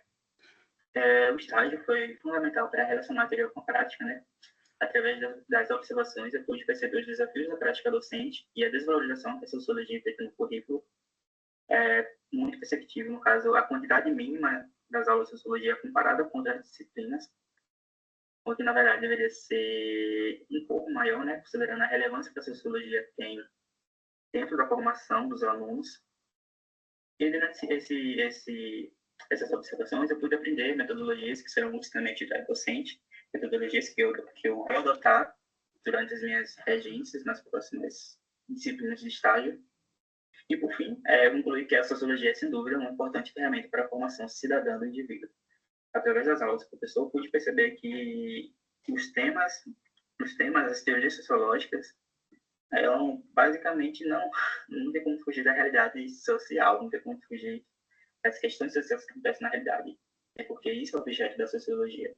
O estágio foi fundamental para relacionar a teoria com a prática, né? Através das observações, eu pude perceber os desafios da prática docente e a desvalorização que a sociologia feita no currículo é muito perceptível. No caso, a quantidade mínima das aulas de sociologia comparada com outras disciplinas, o que, na verdade, deveria ser um pouco maior, né, considerando a relevância que a sociologia tem dentro da formação dos alunos. E durante essas observações, eu pude aprender metodologias que serão extremamente docente, metodologias que eu vou adotar durante as minhas regências nas próximas disciplinas de estágio. E, por fim, concluir que a sociologia é, sem dúvida, uma importante ferramenta para a formação cidadã do indivíduo. Através das aulas do professor, pude perceber que os temas, as teorias sociológicas, ela basicamente não tem como fugir da realidade social, não tem como fugir das questões sociais que acontecem na realidade. É porque isso é o objeto da sociologia.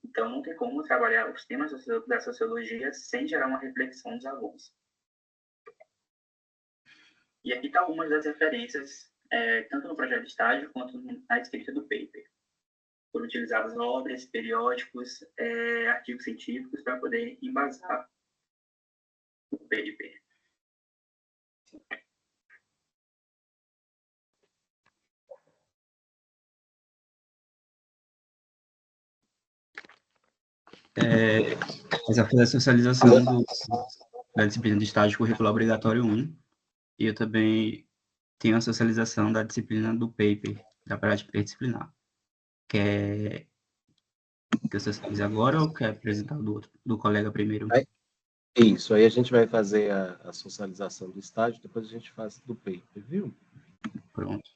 Então, não tem como trabalhar os temas da sociologia sem gerar uma reflexão dos alunos. E aqui está uma das referências, tanto no projeto de estágio quanto na escrita do paper. Foram utilizadas obras, periódicos, artigos científicos para poder embasar o paper. Essa foi a socialização da disciplina de estágio curricular obrigatório 1. E eu também tenho a socialização da disciplina do paper, da prática interdisciplinar. Quer que eu socialize agora ou quer apresentar do colega primeiro? Isso, aí a gente vai fazer a socialização do estágio, depois a gente faz do paper, viu? Pronto.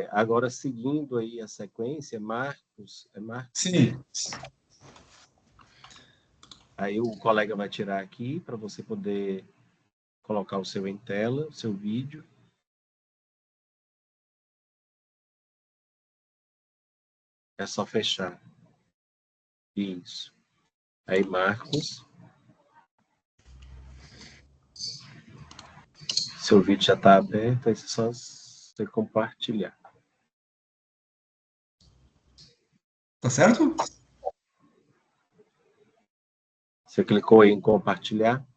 Agora, seguindo aí a sequência, Marcos? Sim. Aí o colega vai tirar aqui para você poder colocar o seu em tela, o seu vídeo. É só fechar. Isso. Aí, Marcos. Seu vídeo já está aberto, aí é só você compartilhar. Tá certo? Você clicou aí em compartilhar?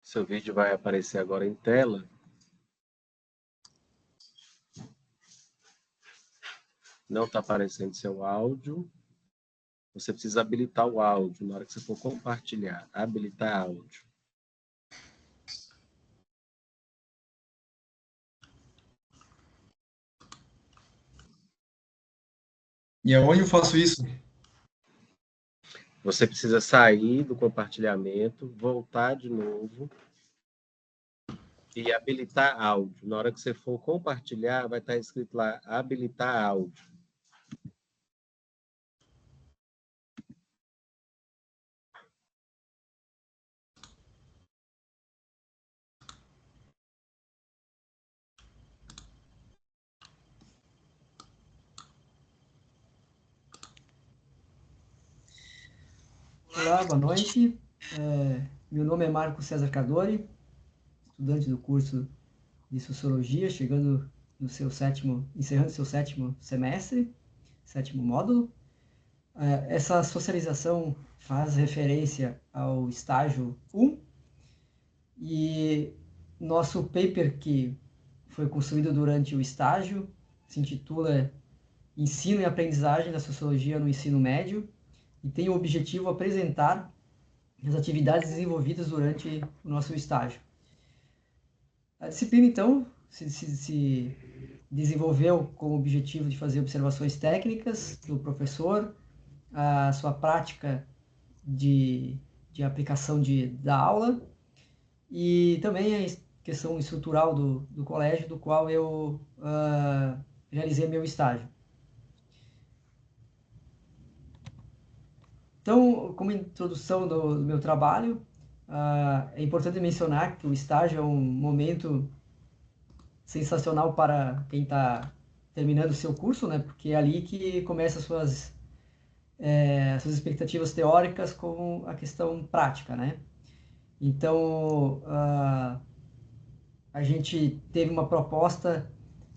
Seu vídeo vai aparecer agora em tela. Não está aparecendo seu áudio. Você precisa habilitar o áudio na hora que você for compartilhar. Habilitar áudio. E aonde eu faço isso? Você precisa sair do compartilhamento, voltar de novo e habilitar áudio. Na hora que você for compartilhar, vai estar escrito lá, habilitar áudio. Olá, boa noite. Meu nome é Marco César Cadori, estudante do curso de Sociologia, encerrando seu sétimo semestre, sétimo módulo. Essa socialização faz referência ao estágio 1 e nosso paper que foi construído durante o estágio se intitula Ensino e Aprendizagem da Sociologia no Ensino Médio e tem o objetivo de apresentar as atividades desenvolvidas durante o nosso estágio. A disciplina, então, se desenvolveu com o objetivo de fazer observações técnicas do professor, a sua prática de aplicação da aula e também a questão estrutural do colégio, do qual eu realizei meu estágio. Então, como introdução do meu trabalho, é importante mencionar que o estágio é um momento sensacional para quem está terminando o seu curso, né? Porque é ali que começa as suas expectativas teóricas com a questão prática, né? Então, a gente teve uma proposta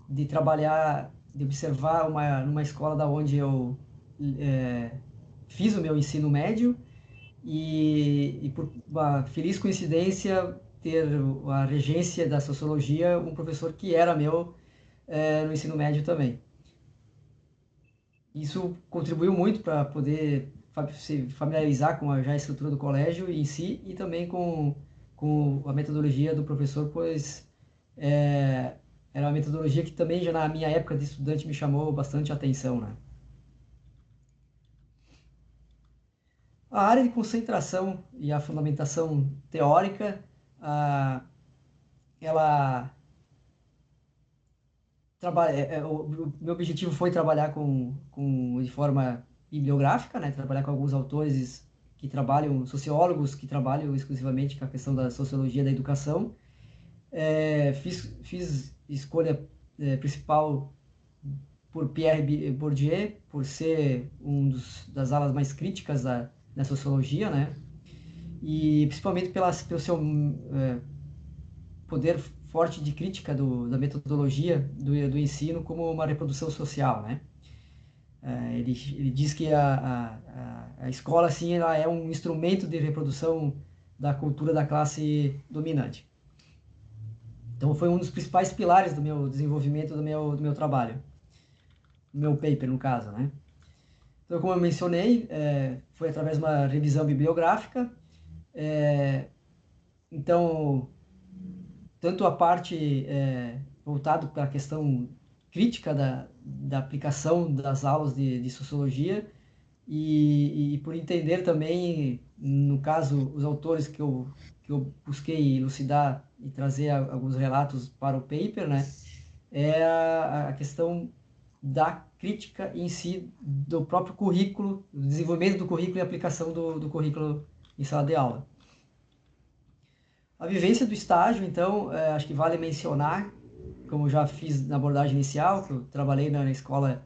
de trabalhar, de observar numa escola da onde eu fiz o meu ensino médio e por uma feliz coincidência ter a regência da sociologia um professor que era meu no ensino médio também. Isso contribuiu muito para poder se familiarizar com a estrutura do colégio em si e também com a metodologia do professor, pois era uma metodologia que também já na minha época de estudante me chamou bastante atenção, né? A área de concentração e a fundamentação teórica, ela o meu objetivo foi trabalhar de forma bibliográfica, né? Trabalhar com alguns autores que trabalham, sociólogos que trabalham exclusivamente com a questão da sociologia da educação. Fiz escolha principal por Pierre Bourdieu, por ser das alas mais críticas da sociologia, né? E principalmente pelo seu poder forte de crítica da metodologia do ensino como uma reprodução social, né? Ele diz que a escola, assim, ela é um instrumento de reprodução da cultura da classe dominante. Então, foi um dos principais pilares do meu desenvolvimento, do meu trabalho, do meu paper, no caso, né? Então, como eu mencionei, foi através de uma revisão bibliográfica. Então, tanto a parte voltada para a questão crítica da aplicação das aulas de sociologia e por entender também, no caso, os autores que eu busquei elucidar e trazer alguns relatos para o paper, né, é a questão da crítica em si do próprio currículo, do desenvolvimento do currículo e aplicação do currículo em sala de aula. A vivência do estágio, então, acho que vale mencionar, como já fiz na abordagem inicial, que eu trabalhei na escola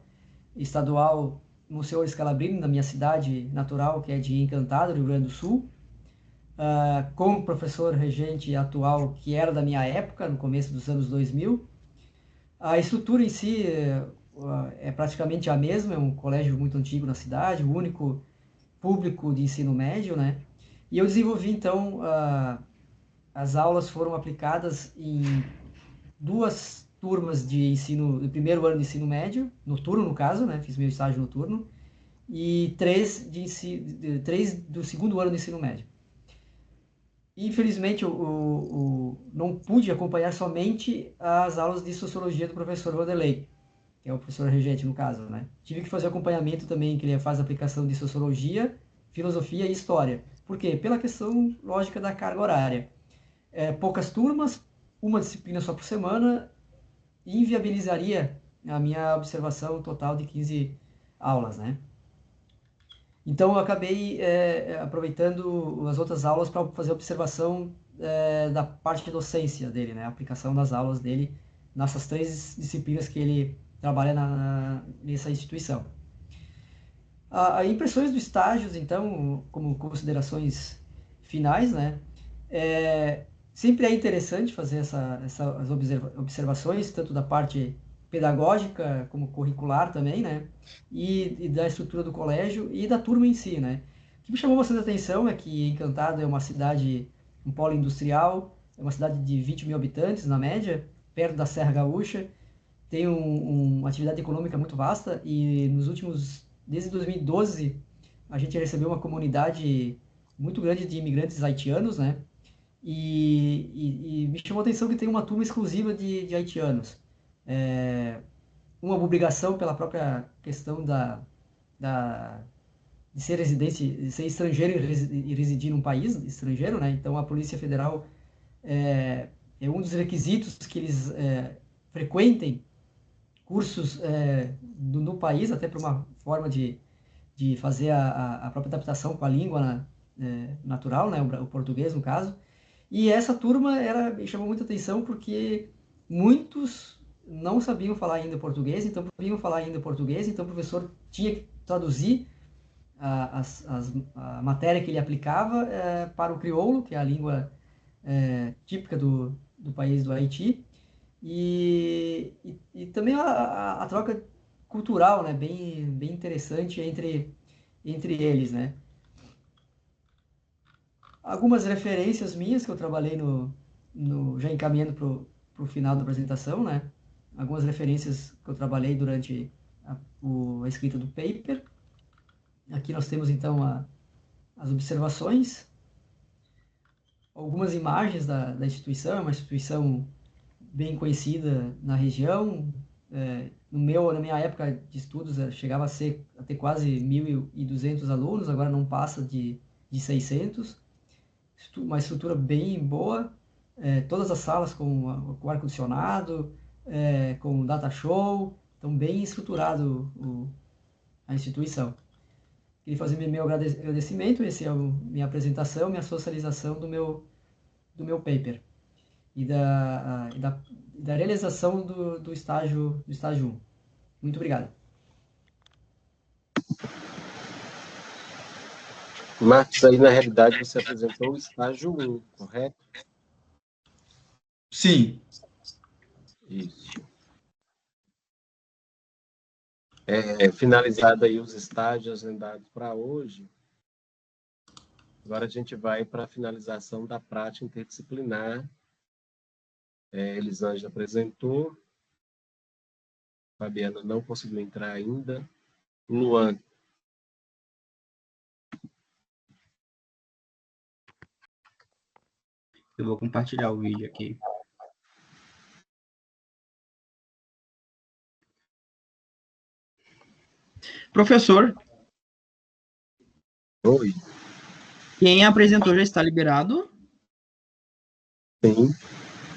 estadual Monsenhor Scalabrini, na minha cidade natural, que é de Encantado, Rio Grande do Sul, com o professor regente atual, que era da minha época, no começo dos anos 2000. A estrutura em si é praticamente a mesma, é um colégio muito antigo na cidade, o único público de ensino médio, né? E eu desenvolvi, então, as aulas foram aplicadas em 2 turmas de ensino, do primeiro ano de ensino médio, noturno no caso, né? Fiz meu estágio noturno, e 3 do segundo ano de ensino médio. Infelizmente, eu não pude acompanhar somente as aulas de sociologia do professor Vanderlei, que é o professor regente no caso, né? Tive que fazer acompanhamento também, que ele faz aplicação de sociologia, filosofia e história. Por quê? Pela questão lógica da carga horária. Poucas turmas, uma disciplina só por semana, inviabilizaria a minha observação total de 15 aulas, né? Então, eu acabei aproveitando as outras aulas para fazer observação da parte de docência dele, né? A aplicação das aulas dele nessas 3 disciplinas que ele trabalha nessa instituição. As impressões dos estágios, então, como considerações finais, né? Sempre é interessante fazer essas observações, tanto da parte pedagógica como curricular também, né? E da estrutura do colégio e da turma em si, né? O que me chamou bastante atenção é que Encantado é uma cidade, um polo industrial, é uma cidade de 20 mil habitantes, na média, perto da Serra Gaúcha, tem uma atividade econômica muito vasta e desde 2012, a gente recebeu uma comunidade muito grande de imigrantes haitianos, né? E me chamou a atenção que tem uma turma exclusiva de haitianos. Uma obrigação pela própria questão de ser residente, de ser estrangeiro e residir num país estrangeiro, né? Então, a Polícia Federal é um dos requisitos que eles frequentem cursos no país, até por uma forma de fazer a própria adaptação com a língua natural, né? O português, no caso. E essa turma me chamou muita atenção porque muitos não sabiam falar ainda português, então o professor tinha que traduzir a matéria que ele aplicava para o crioulo, que é a língua típica do país do Haiti, e também a troca cultural, né, bem interessante entre eles, né. Algumas referências minhas que eu trabalhei já encaminhando para o final da apresentação, né? Algumas referências que eu trabalhei durante a escrita do paper. Aqui nós temos, então, as observações. Algumas imagens da instituição, é uma instituição bem conhecida na região. Na minha época de estudos, chegava a ter quase 1.200 alunos, agora não passa de 600. Uma estrutura bem boa, todas as salas com ar-condicionado, com data show, então bem estruturado a instituição. Queria fazer meu agradecimento, essa é a minha apresentação, minha socialização do meu paper e da realização do estágio 1. Muito obrigado. Marcos, aí na realidade você apresentou o estágio 1, correto? Sim. Isso. Finalizado aí os estágios agendados para hoje, agora a gente vai para a finalização da prática interdisciplinar. Elisângela apresentou, Fabiana não conseguiu entrar ainda, Luan. Eu vou compartilhar o vídeo aqui. Professor. Oi. Quem apresentou já está liberado? Sim.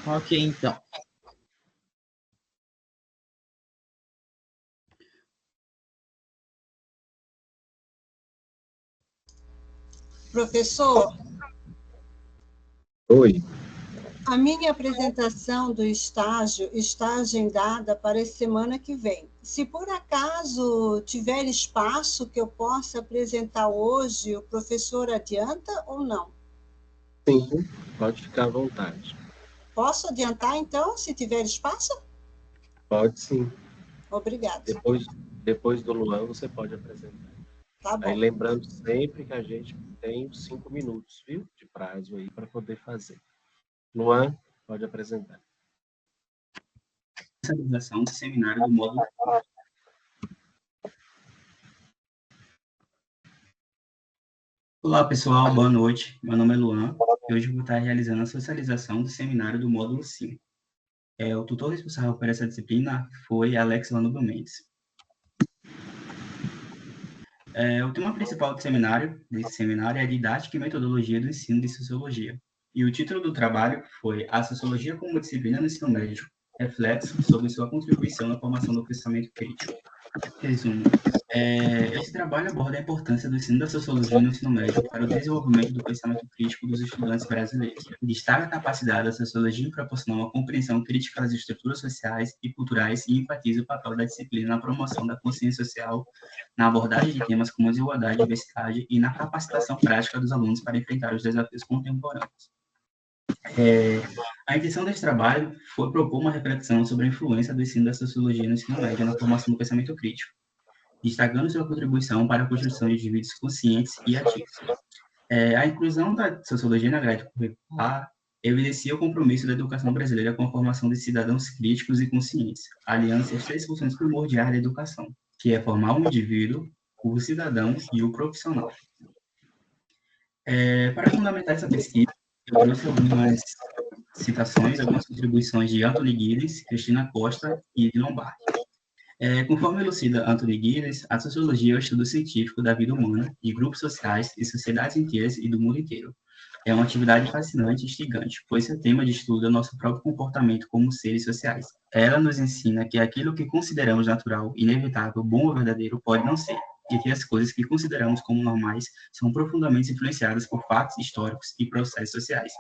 Ok, então. Professor. Oi. A minha apresentação do estágio está agendada para a semana que vem. Se por acaso tiver espaço que eu possa apresentar hoje, o professor adianta ou não? Sim, pode ficar à vontade. Posso adiantar, então, se tiver espaço? Pode sim. Obrigada. Depois do Luan, você pode apresentar. Tá bom. Aí lembrando sempre que a gente tem 5 minutos, viu, de prazo aí para poder fazer. Luan, pode apresentar. Realização do seminário do módulo. Olá, pessoal, boa noite. Meu nome é Luan e hoje eu vou estar realizando a socialização do seminário do módulo 5. O tutor responsável por essa disciplina foi Alex Lanuba Mendes. O tema principal desse seminário é a didática e metodologia do ensino de sociologia. E o título do trabalho foi A Sociologia como Disciplina no Ensino Médio, reflexo sobre sua contribuição na formação do pensamento crítico. Resumo. Esse trabalho aborda a importância do ensino da sociologia no ensino médio para o desenvolvimento do pensamento crítico dos estudantes brasileiros. Destaca a capacidade da sociologia em proporcionar uma compreensão crítica das estruturas sociais e culturais e enfatiza o papel da disciplina na promoção da consciência social, na abordagem de temas como desigualdade, diversidade e na capacitação prática dos alunos para enfrentar os desafios contemporâneos. A intenção deste trabalho foi propor uma reflexão sobre a influência do ensino da sociologia no ensino médio na formação do pensamento crítico, destacando sua contribuição para a construção de indivíduos conscientes e ativos. A inclusão da sociologia na grade curricular evidencia o compromisso da educação brasileira com a formação de cidadãos críticos e conscientes, aliando as 3 funções primordiais da educação, que é formar o indivíduo, o cidadão e o profissional. Para fundamentar essa pesquisa, eu trouxe algumas citações, algumas contribuições de Anthony Giddens, Cristina Costa e de Lombardi. Conforme elucida Anthony Giddens, a sociologia é o estudo científico da vida humana, de grupos sociais, de sociedades inteiras e do mundo inteiro. É uma atividade fascinante e instigante, pois seu tema de estudo é o nosso próprio comportamento como seres sociais. Ela nos ensina que aquilo que consideramos natural, inevitável, bom ou verdadeiro pode não ser, e que as coisas que consideramos como normais são profundamente influenciadas por fatos históricos e processos sociais.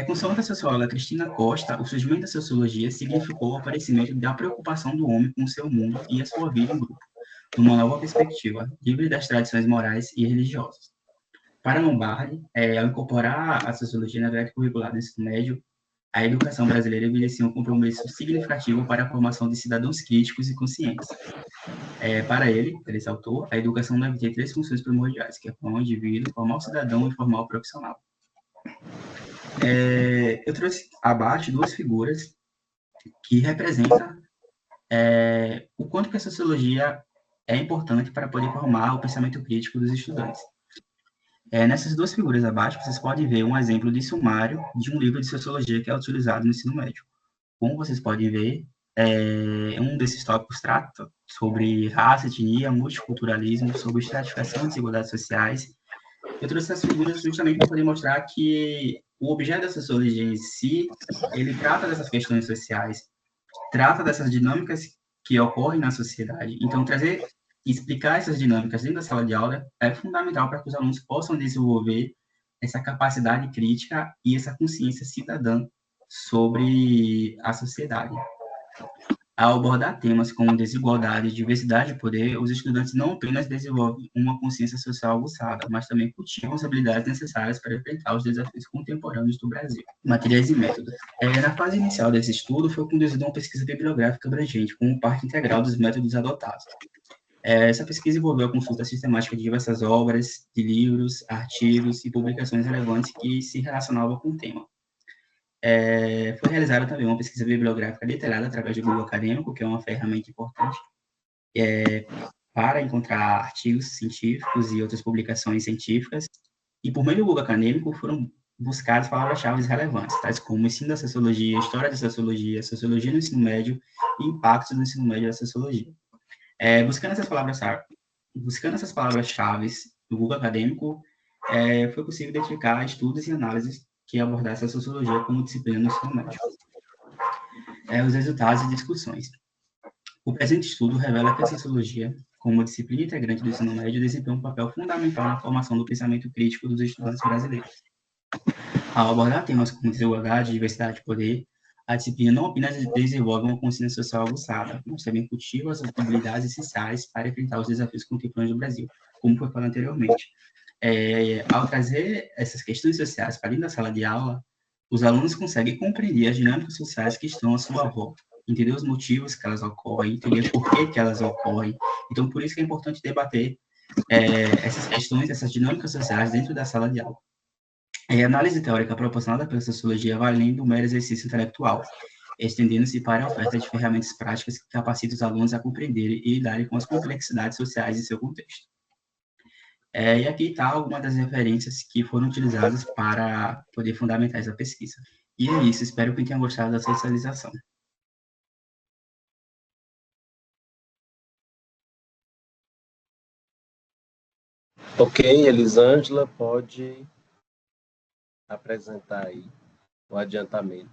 Consoante a socióloga Cristina Costa, o surgimento da sociologia significou o aparecimento da preocupação do homem com o seu mundo e a sua vida em grupo, numa nova perspectiva, livre das tradições morais e religiosas. Para Lombardi, ao incorporar a sociologia na grade curricular do ensino médio, a educação brasileira evidencia um compromisso significativo para a formação de cidadãos críticos e conscientes. Para ele ressaltou, a educação deve ter 3 funções primordiais, que é formar o indivíduo, formar o cidadão e formar o profissional. Eu trouxe abaixo 2 figuras que representam o quanto que a sociologia é importante para poder formar o pensamento crítico dos estudantes. Nessas 2 figuras abaixo, vocês podem ver um exemplo de sumário de um livro de sociologia que é utilizado no ensino médio. Como vocês podem ver, um desses tópicos trata sobre raça, etnia, multiculturalismo, sobre estratificação e desigualdades sociais. Eu trouxe essas figuras justamente para poder mostrar que o objeto da sociologia em si, ele trata dessas questões sociais, trata dessas dinâmicas que ocorrem na sociedade. Então, explicar essas dinâmicas dentro da sala de aula é fundamental para que os alunos possam desenvolver essa capacidade crítica e essa consciência cidadã sobre a sociedade. Ao abordar temas como desigualdade e diversidade de poder, os estudantes não apenas desenvolvem uma consciência social aguçada, mas também cultivam as habilidades necessárias para enfrentar os desafios contemporâneos do Brasil. Materiais e métodos. Na fase inicial desse estudo, foi conduzida uma pesquisa bibliográfica abrangente, como parte integral dos métodos adotados. Essa pesquisa envolveu a consulta sistemática de diversas obras, de livros, artigos e publicações relevantes que se relacionavam com o tema. Foi realizada também uma pesquisa bibliográfica detalhada através do Google Acadêmico, que é uma ferramenta importante para encontrar artigos científicos e outras publicações científicas. E por meio do Google Acadêmico foram buscadas palavras-chave relevantes, tais como ensino da sociologia, história da sociologia, sociologia no ensino médio e impactos no ensino médio da sociologia. Buscando essas palavras-chave do Google Acadêmico, foi possível identificar estudos e análises que abordassem a sociologia como disciplina no ensino médio. Os resultados e discussões. O presente estudo revela que a sociologia, como disciplina integrante do ensino médio, desempenha um papel fundamental na formação do pensamento crítico dos estudantes brasileiros. Ao abordar temas como desigualdade, diversidade de poder, a disciplina não apenas desenvolve uma consciência social aguçada, mas também cultiva as habilidades essenciais para enfrentar os desafios contemporâneos do Brasil, como foi falado anteriormente. Ao trazer essas questões sociais para dentro da sala de aula, os alunos conseguem compreender as dinâmicas sociais que estão à sua volta, entender os motivos que elas ocorrem, entender por que elas ocorrem. Então, por isso que é importante debater essas questões, essas dinâmicas sociais dentro da sala de aula. A análise teórica proporcionada pela sociologia vai além do mero exercício intelectual, estendendo-se para a oferta de ferramentas práticas que capacitam os alunos a compreenderem e lidarem com as complexidades sociais de seu contexto. E aqui está algumas das referências que foram utilizadas para poder fundamentar essa pesquisa. E é isso, espero que tenham gostado da socialização. Ok, Elisângela, pode apresentar aí o adiantamento.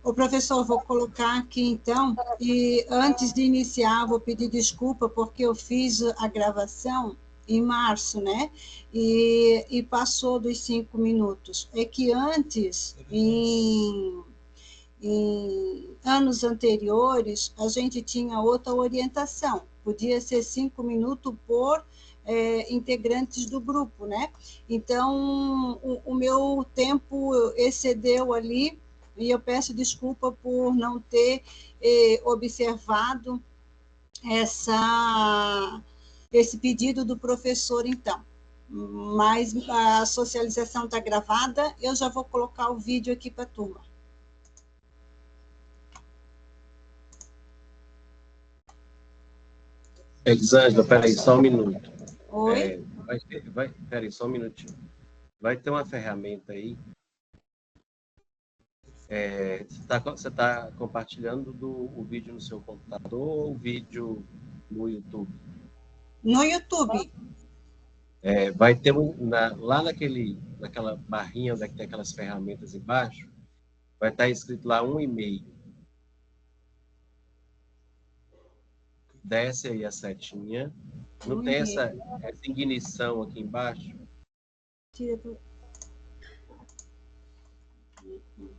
Ô, professor, vou colocar aqui, então, e antes de iniciar, vou pedir desculpa, porque eu fiz a gravação em março, né? E passou dos 5 minutos. É que antes, em anos anteriores, a gente tinha outra orientação. Podia ser 5 minutos por integrantes do grupo, né? Então, o meu tempo excedeu ali, e eu peço desculpa por não ter observado esse pedido do professor, então. Mas a socialização está gravada, eu já vou colocar o vídeo aqui para a turma. Elisângela, peraí, só um minuto. Oi? Peraí, só um minutinho. Vai ter uma ferramenta aí. Você está compartilhando o vídeo no seu computador ou o vídeo no YouTube? No YouTube. Vai ter lá naquela barrinha onde tem aquelas ferramentas embaixo, vai estar escrito lá 1,5. Desce aí a setinha. Não tem essa ignição aqui embaixo? Tira pro...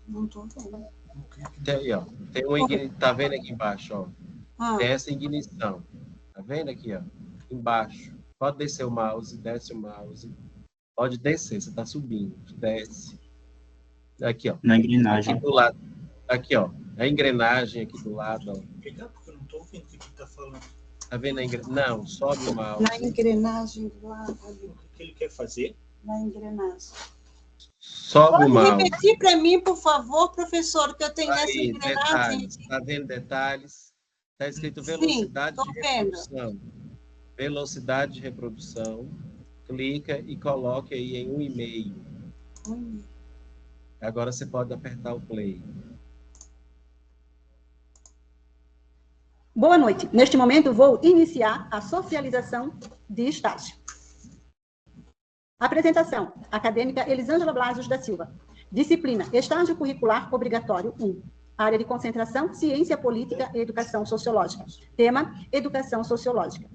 Não estou vendo. Tem aí, ó. Tem uma ignição. Tá vendo aqui embaixo, ó? Tem essa ignição. Tá vendo aqui, ó? Embaixo. Pode descer o mouse, desce o mouse. Pode descer, você está subindo. Desce. Aqui, ó. Na engrenagem. Aqui do lado. Aqui, ó. A engrenagem aqui do lado, ó. Porque eu não estou ouvindo o que ele está falando. Tá vendo a engrenagem? Não, sobe o mouse. Na engrenagem do lado ali. O que ele quer fazer? Na engrenagem. Sobe o mouse. Pode repetir para mim, por favor, professor, que eu tenho Aí, essa engrenagem. Está vendo detalhes? Está escrito velocidade de reprodução. Velocidade de reprodução. Clica e coloque aí em 1,5. Agora você pode apertar o play. Boa noite. Neste momento, vou iniciar a socialização de estágio. Apresentação. Acadêmica Elisângela Blasius da Silva. Disciplina. Estágio curricular obrigatório 1. Área de concentração, ciência política e educação sociológica. Tema, educação sociológica.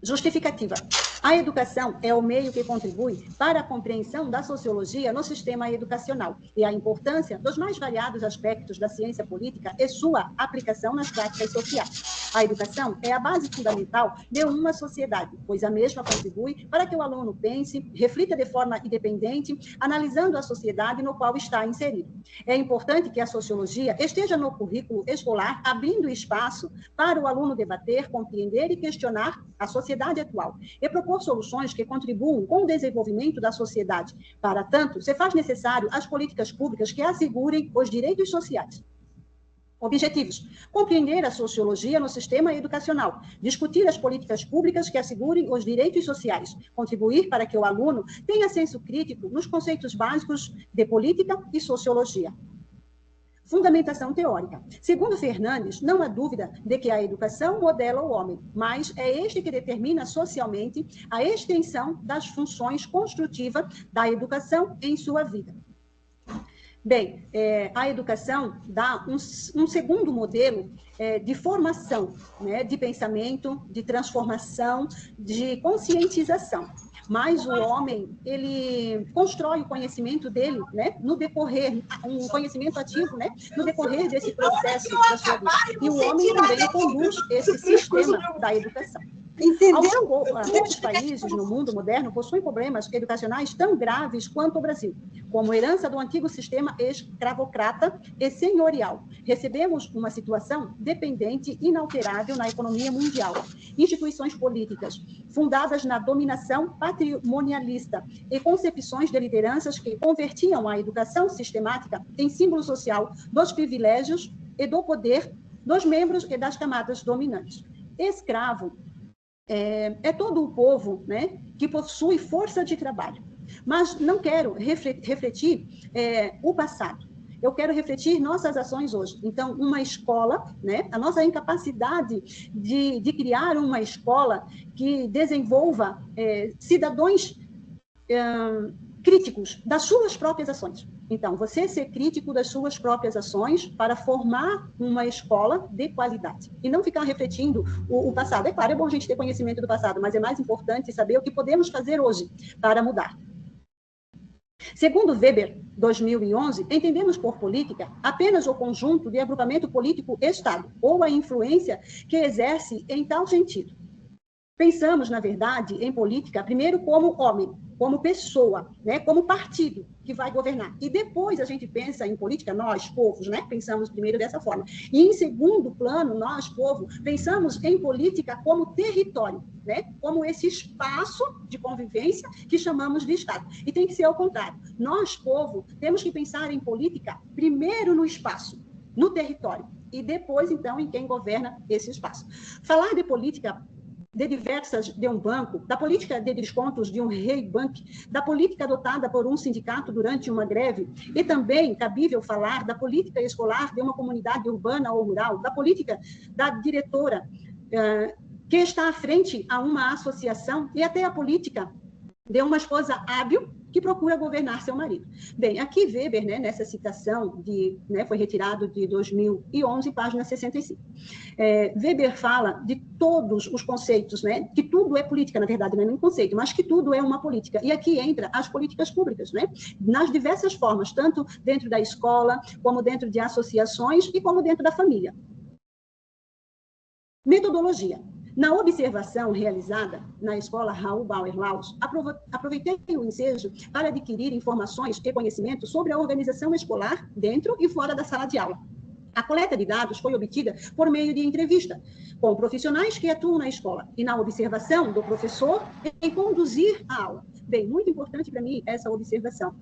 Justificativa. A educação é o meio que contribui para a compreensão da sociologia no sistema educacional e a importância dos mais variados aspectos da ciência política e sua aplicação nas práticas sociais. A educação é a base fundamental de uma sociedade, pois a mesma contribui para que o aluno pense, reflita de forma independente, analisando a sociedade no qual está inserido. É importante que a sociologia esteja no currículo escolar, abrindo espaço para o aluno debater, compreender e questionar a sociedade atual e propor soluções que contribuam com o desenvolvimento da sociedade. Para tanto, se faz necessário as políticas públicas que assegurem os direitos sociais. Objetivos: compreender a sociologia no sistema educacional, discutir as políticas públicas que assegurem os direitos sociais, contribuir para que o aluno tenha senso crítico nos conceitos básicos de política e sociologia. Fundamentação teórica. Segundo Fernandes, não há dúvida de que a educação modela o homem, mas é este que determina socialmente a extensão das funções construtivas da educação em sua vida. Bem, a educação dá um segundo modelo de formação, né, de pensamento, de transformação, de conscientização. Mas o homem, ele constrói o conhecimento dele, né, no decorrer, um conhecimento ativo, né, no decorrer desse processo da sua vida. E o homem também conduz esse sistema da educação. Entendeu? Alguns países no mundo moderno possuem problemas educacionais tão graves quanto o Brasil, como herança do antigo sistema escravocrata e senhorial. Recebemos uma situação dependente, inalterável na economia mundial. Instituições políticas fundadas na dominação patrimonialista e concepções de lideranças que convertiam a educação sistemática em símbolo social dos privilégios e do poder dos membros e das camadas dominantes. Escravo é todo o povo, né, que possui força de trabalho. Mas não quero refletir o passado. eu quero refletir nossas ações hoje. Então, uma escola, né, a nossa incapacidade de criar uma escola que desenvolva cidadãos críticos das suas próprias ações. Então, você ser crítico das suas próprias ações para formar uma escola de qualidade. E não ficar refletindo o passado. É claro, é bom a gente ter conhecimento do passado, mas é mais importante saber o que podemos fazer hoje para mudar. Segundo Weber, 2011, entendemos por política apenas o conjunto de agrupamento político-Estado, ou a influência que exerce em tal sentido. Pensamos, na verdade, em política, primeiro como homem, como pessoa, né, como partido que vai governar. E depois a gente pensa em política, nós, povos, né, pensamos primeiro dessa forma. E em segundo plano, nós, povo, pensamos em política como território, né, como esse espaço de convivência que chamamos de Estado. E tem que ser ao contrário. Nós, povo, temos que pensar em política primeiro no espaço, no território, e depois, então, em quem governa esse espaço. Falar de política de diversas de um banco, da política de descontos de um rei banco, da política adotada por um sindicato durante uma greve, e também cabível falar da política escolar de uma comunidade urbana ou rural, da política da diretora que está à frente a uma associação, e até a política de uma esposa hábil que procura governar seu marido. Bem, aqui Weber, né, nessa citação, foi retirado de 2011, página 65. Weber fala de todos os conceitos, né, que tudo é política, na verdade, não é nem conceito, mas que tudo é uma política. E aqui entra as políticas públicas, né, nas diversas formas, tanto dentro da escola, como dentro de associações e como dentro da família. Metodologia. Na observação realizada na escola Raul Bauer-Laus, aproveitei o ensejo para adquirir informações e conhecimentos sobre a organização escolar dentro e fora da sala de aula. A coleta de dados foi obtida por meio de entrevista com profissionais que atuam na escola e na observação do professor em conduzir a aula. Bem, muito importante para mim essa observação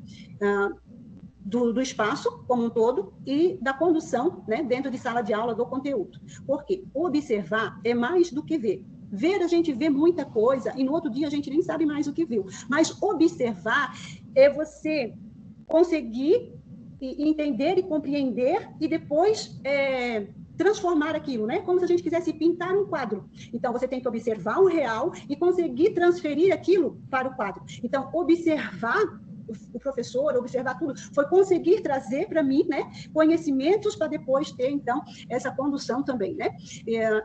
do espaço como um todo e da condução, né, dentro de sala de aula do conteúdo. Porque observar é mais do que ver. Ver, a gente vê muita coisa e no outro dia a gente nem sabe mais o que viu. Mas observar é você conseguir entender e compreender e depois transformar aquilo, né? Como se a gente quisesse pintar um quadro. Então, você tem que observar o real e conseguir transferir aquilo para o quadro. Então, observar o professor, observar tudo, foi conseguir trazer para mim, né, conhecimentos para depois ter, então, essa condução também, né?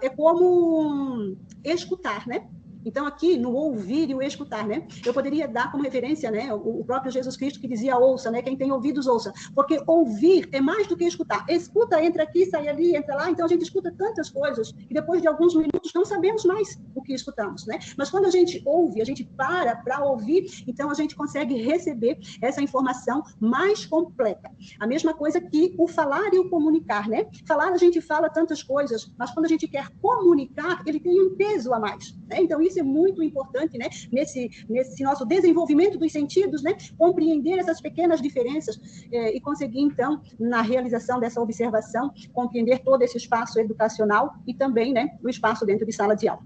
É como escutar, né? Então, aqui, no ouvir e o escutar, né? Eu poderia dar como referência, né, o próprio Jesus Cristo que dizia ouça, né? Quem tem ouvidos, ouça. Porque ouvir é mais do que escutar. Escuta, entra aqui, sai ali, entra lá. Então, a gente escuta tantas coisas que depois de alguns minutos não sabemos mais o que escutamos, né? Mas quando a gente ouve, a gente para ouvir, então a gente consegue receber essa informação mais completa. A mesma coisa que o falar e o comunicar, né? Falar, a gente fala tantas coisas, mas quando a gente quer comunicar, ele tem um peso a mais, né? Então, isso é muito importante, né? Nesse nosso desenvolvimento dos sentidos, né? Compreender essas pequenas diferenças e conseguir, então, na realização dessa observação, compreender todo esse espaço educacional e também, né, o espaço dentro de sala de aula.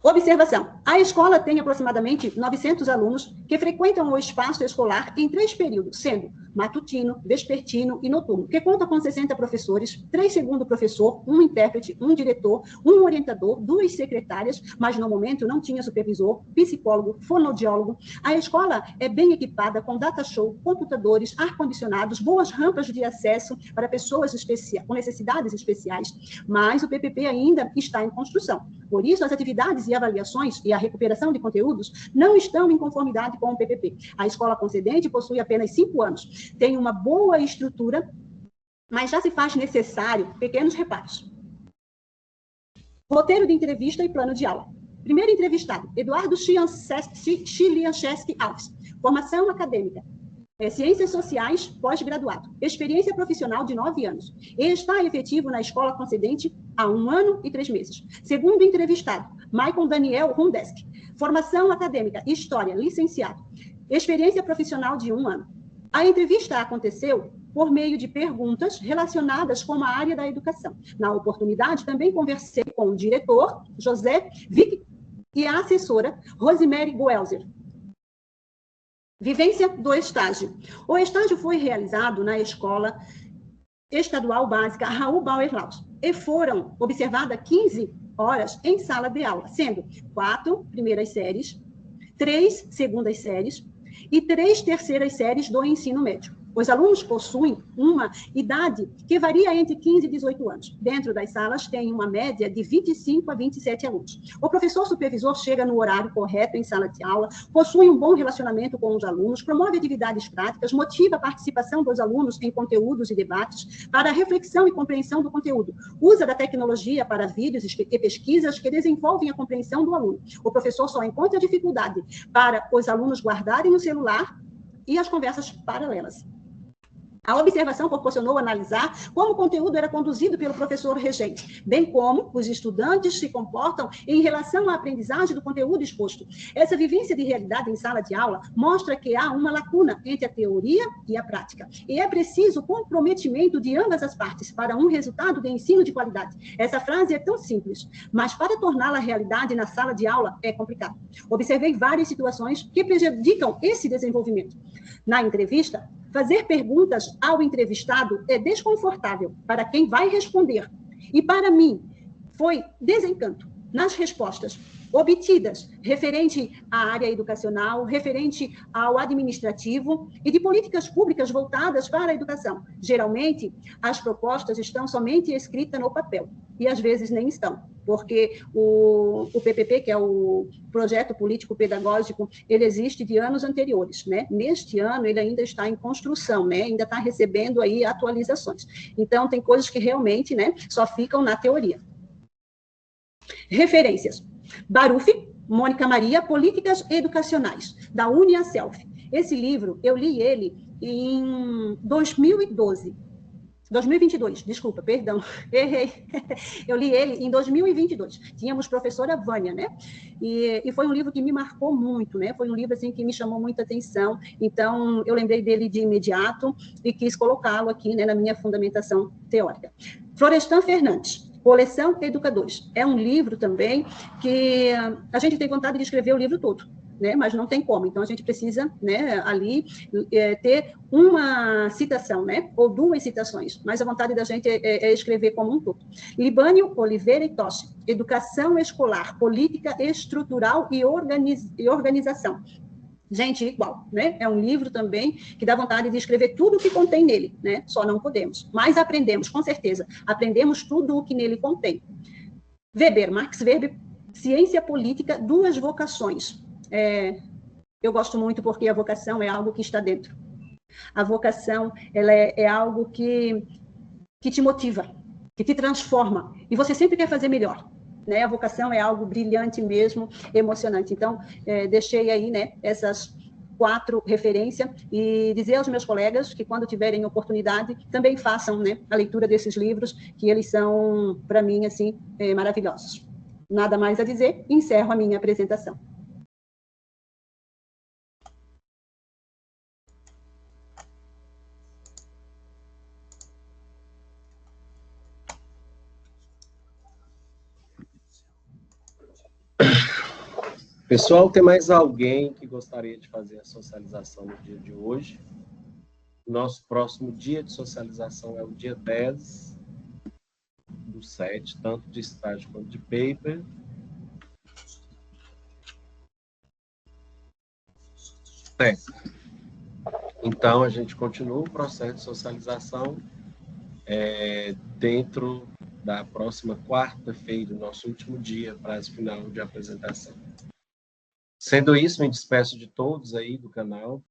Observação. A escola tem aproximadamente 900 alunos que frequentam o espaço escolar em 3 períodos, sendo matutino, vespertino e noturno, que conta com 60 professores, 3 segundo professor, 1 intérprete, 1 diretor, 1 orientador, 2 secretárias, mas no momento não tinha supervisor, psicólogo, fonoaudiólogo. A escola é bem equipada com data show, computadores, ar-condicionados, boas rampas de acesso para pessoas com necessidades especiais, mas o PPP ainda está em construção. Por isso, as atividades e avaliações e a recuperação de conteúdos não estão em conformidade com o PPP. A escola concedente possui apenas 5 anos. Tem uma boa estrutura, mas já se faz necessário pequenos reparos. Roteiro de entrevista e plano de aula. Primeiro entrevistado, Eduardo Chiliancheski Alves. Formação acadêmica. Ciências Sociais, pós-graduado. Experiência profissional de 9 anos. E está efetivo na escola concedente há 1 ano e 3 meses. Segundo entrevistado, Michael Daniel Rundesk. Formação acadêmica, História, licenciado. Experiência profissional de 1 ano. A entrevista aconteceu por meio de perguntas relacionadas com a área da educação. Na oportunidade, também conversei com o diretor, José Vick, e a assessora, Rosemary Goelzer. Vivência do estágio. O estágio foi realizado na Escola Estadual Básica Raul Bauer-Laus e foram observadas 15 horas em sala de aula, sendo 4 primeiras séries, 3 segundas séries e 3 terceiras séries do ensino médio. Os alunos possuem uma idade que varia entre 15 e 18 anos. Dentro das salas tem uma média de 25 a 27 alunos. O professor supervisor chega no horário correto em sala de aula, possui um bom relacionamento com os alunos, promove atividades práticas, motiva a participação dos alunos em conteúdos e debates para reflexão e compreensão do conteúdo. Usa da tecnologia para vídeos e pesquisas que desenvolvem a compreensão do aluno. O professor só encontra dificuldade para os alunos guardarem o celular e as conversas paralelas. A observação proporcionou analisar como o conteúdo era conduzido pelo professor regente, bem como os estudantes se comportam em relação à aprendizagem do conteúdo exposto. Essa vivência de realidade em sala de aula mostra que há uma lacuna entre a teoria e a prática, e é preciso comprometimento de ambas as partes para um resultado de ensino de qualidade. Essa frase é tão simples, mas para torná-la realidade na sala de aula é complicado. Observei várias situações que prejudicam esse desenvolvimento. Na entrevista, fazer perguntas ao entrevistado é desconfortável para quem vai responder. E para mim, foi desencanto nas respostas obtidas referente à área educacional, referente ao administrativo e de políticas públicas voltadas para a educação. Geralmente, as propostas estão somente escritas no papel, e às vezes nem estão, porque o PPP, que é o Projeto Político Pedagógico, ele existe de anos anteriores, né? Neste ano, ele ainda está em construção, né? Ainda está recebendo aí atualizações. Então, tem coisas que realmente, né, só ficam na teoria. Referências. Baruf, Mônica Maria, Políticas Educacionais, da UniaSelv. Esse livro, eu li ele em 2022, desculpa, perdão, errei. Eu li ele em 2022. Tínhamos professora Vânia, né? E foi um livro que me marcou muito, né? Foi um livro, assim, que me chamou muita atenção. Então, eu lembrei dele de imediato e quis colocá-lo aqui, né, na minha fundamentação teórica. Florestan Fernandes, Coleção Educadores. É um livro também que a gente tem vontade de escrever o livro todo, né? Mas não tem como. Então, a gente precisa, né, ali ter uma citação, né? Ou 2 citações. Mas a vontade da gente é escrever como um todo. Libânio Oliveira e Toshi, Educação Escolar, Política Estrutural e Organização. Gente, igual, né? É um livro também que dá vontade de escrever tudo o que contém nele, né? Só não podemos. Mas aprendemos, com certeza. Aprendemos tudo o que nele contém. Weber, Max Weber, Ciência Política, 2 vocações. Eu gosto muito porque a vocação é algo que está dentro. A vocação, ela é algo que te motiva, que te transforma. E você sempre quer fazer melhor. Né? A vocação é algo brilhante mesmo, emocionante. Então, deixei aí, né, essas 4 referências e dizer aos meus colegas que, quando tiverem oportunidade, também façam, né, a leitura desses livros, que eles são, para mim, assim, maravilhosos. Nada mais a dizer, encerro a minha apresentação. Pessoal, tem mais alguém que gostaria de fazer a socialização no dia de hoje? Nosso próximo dia de socialização é o dia 10/7, tanto de estágio quanto de paper. Então, a gente continua o processo de socialização dentro da próxima quarta-feira, nosso último dia, prazo final de apresentação. Sendo isso, me despeço de todos aí do canal.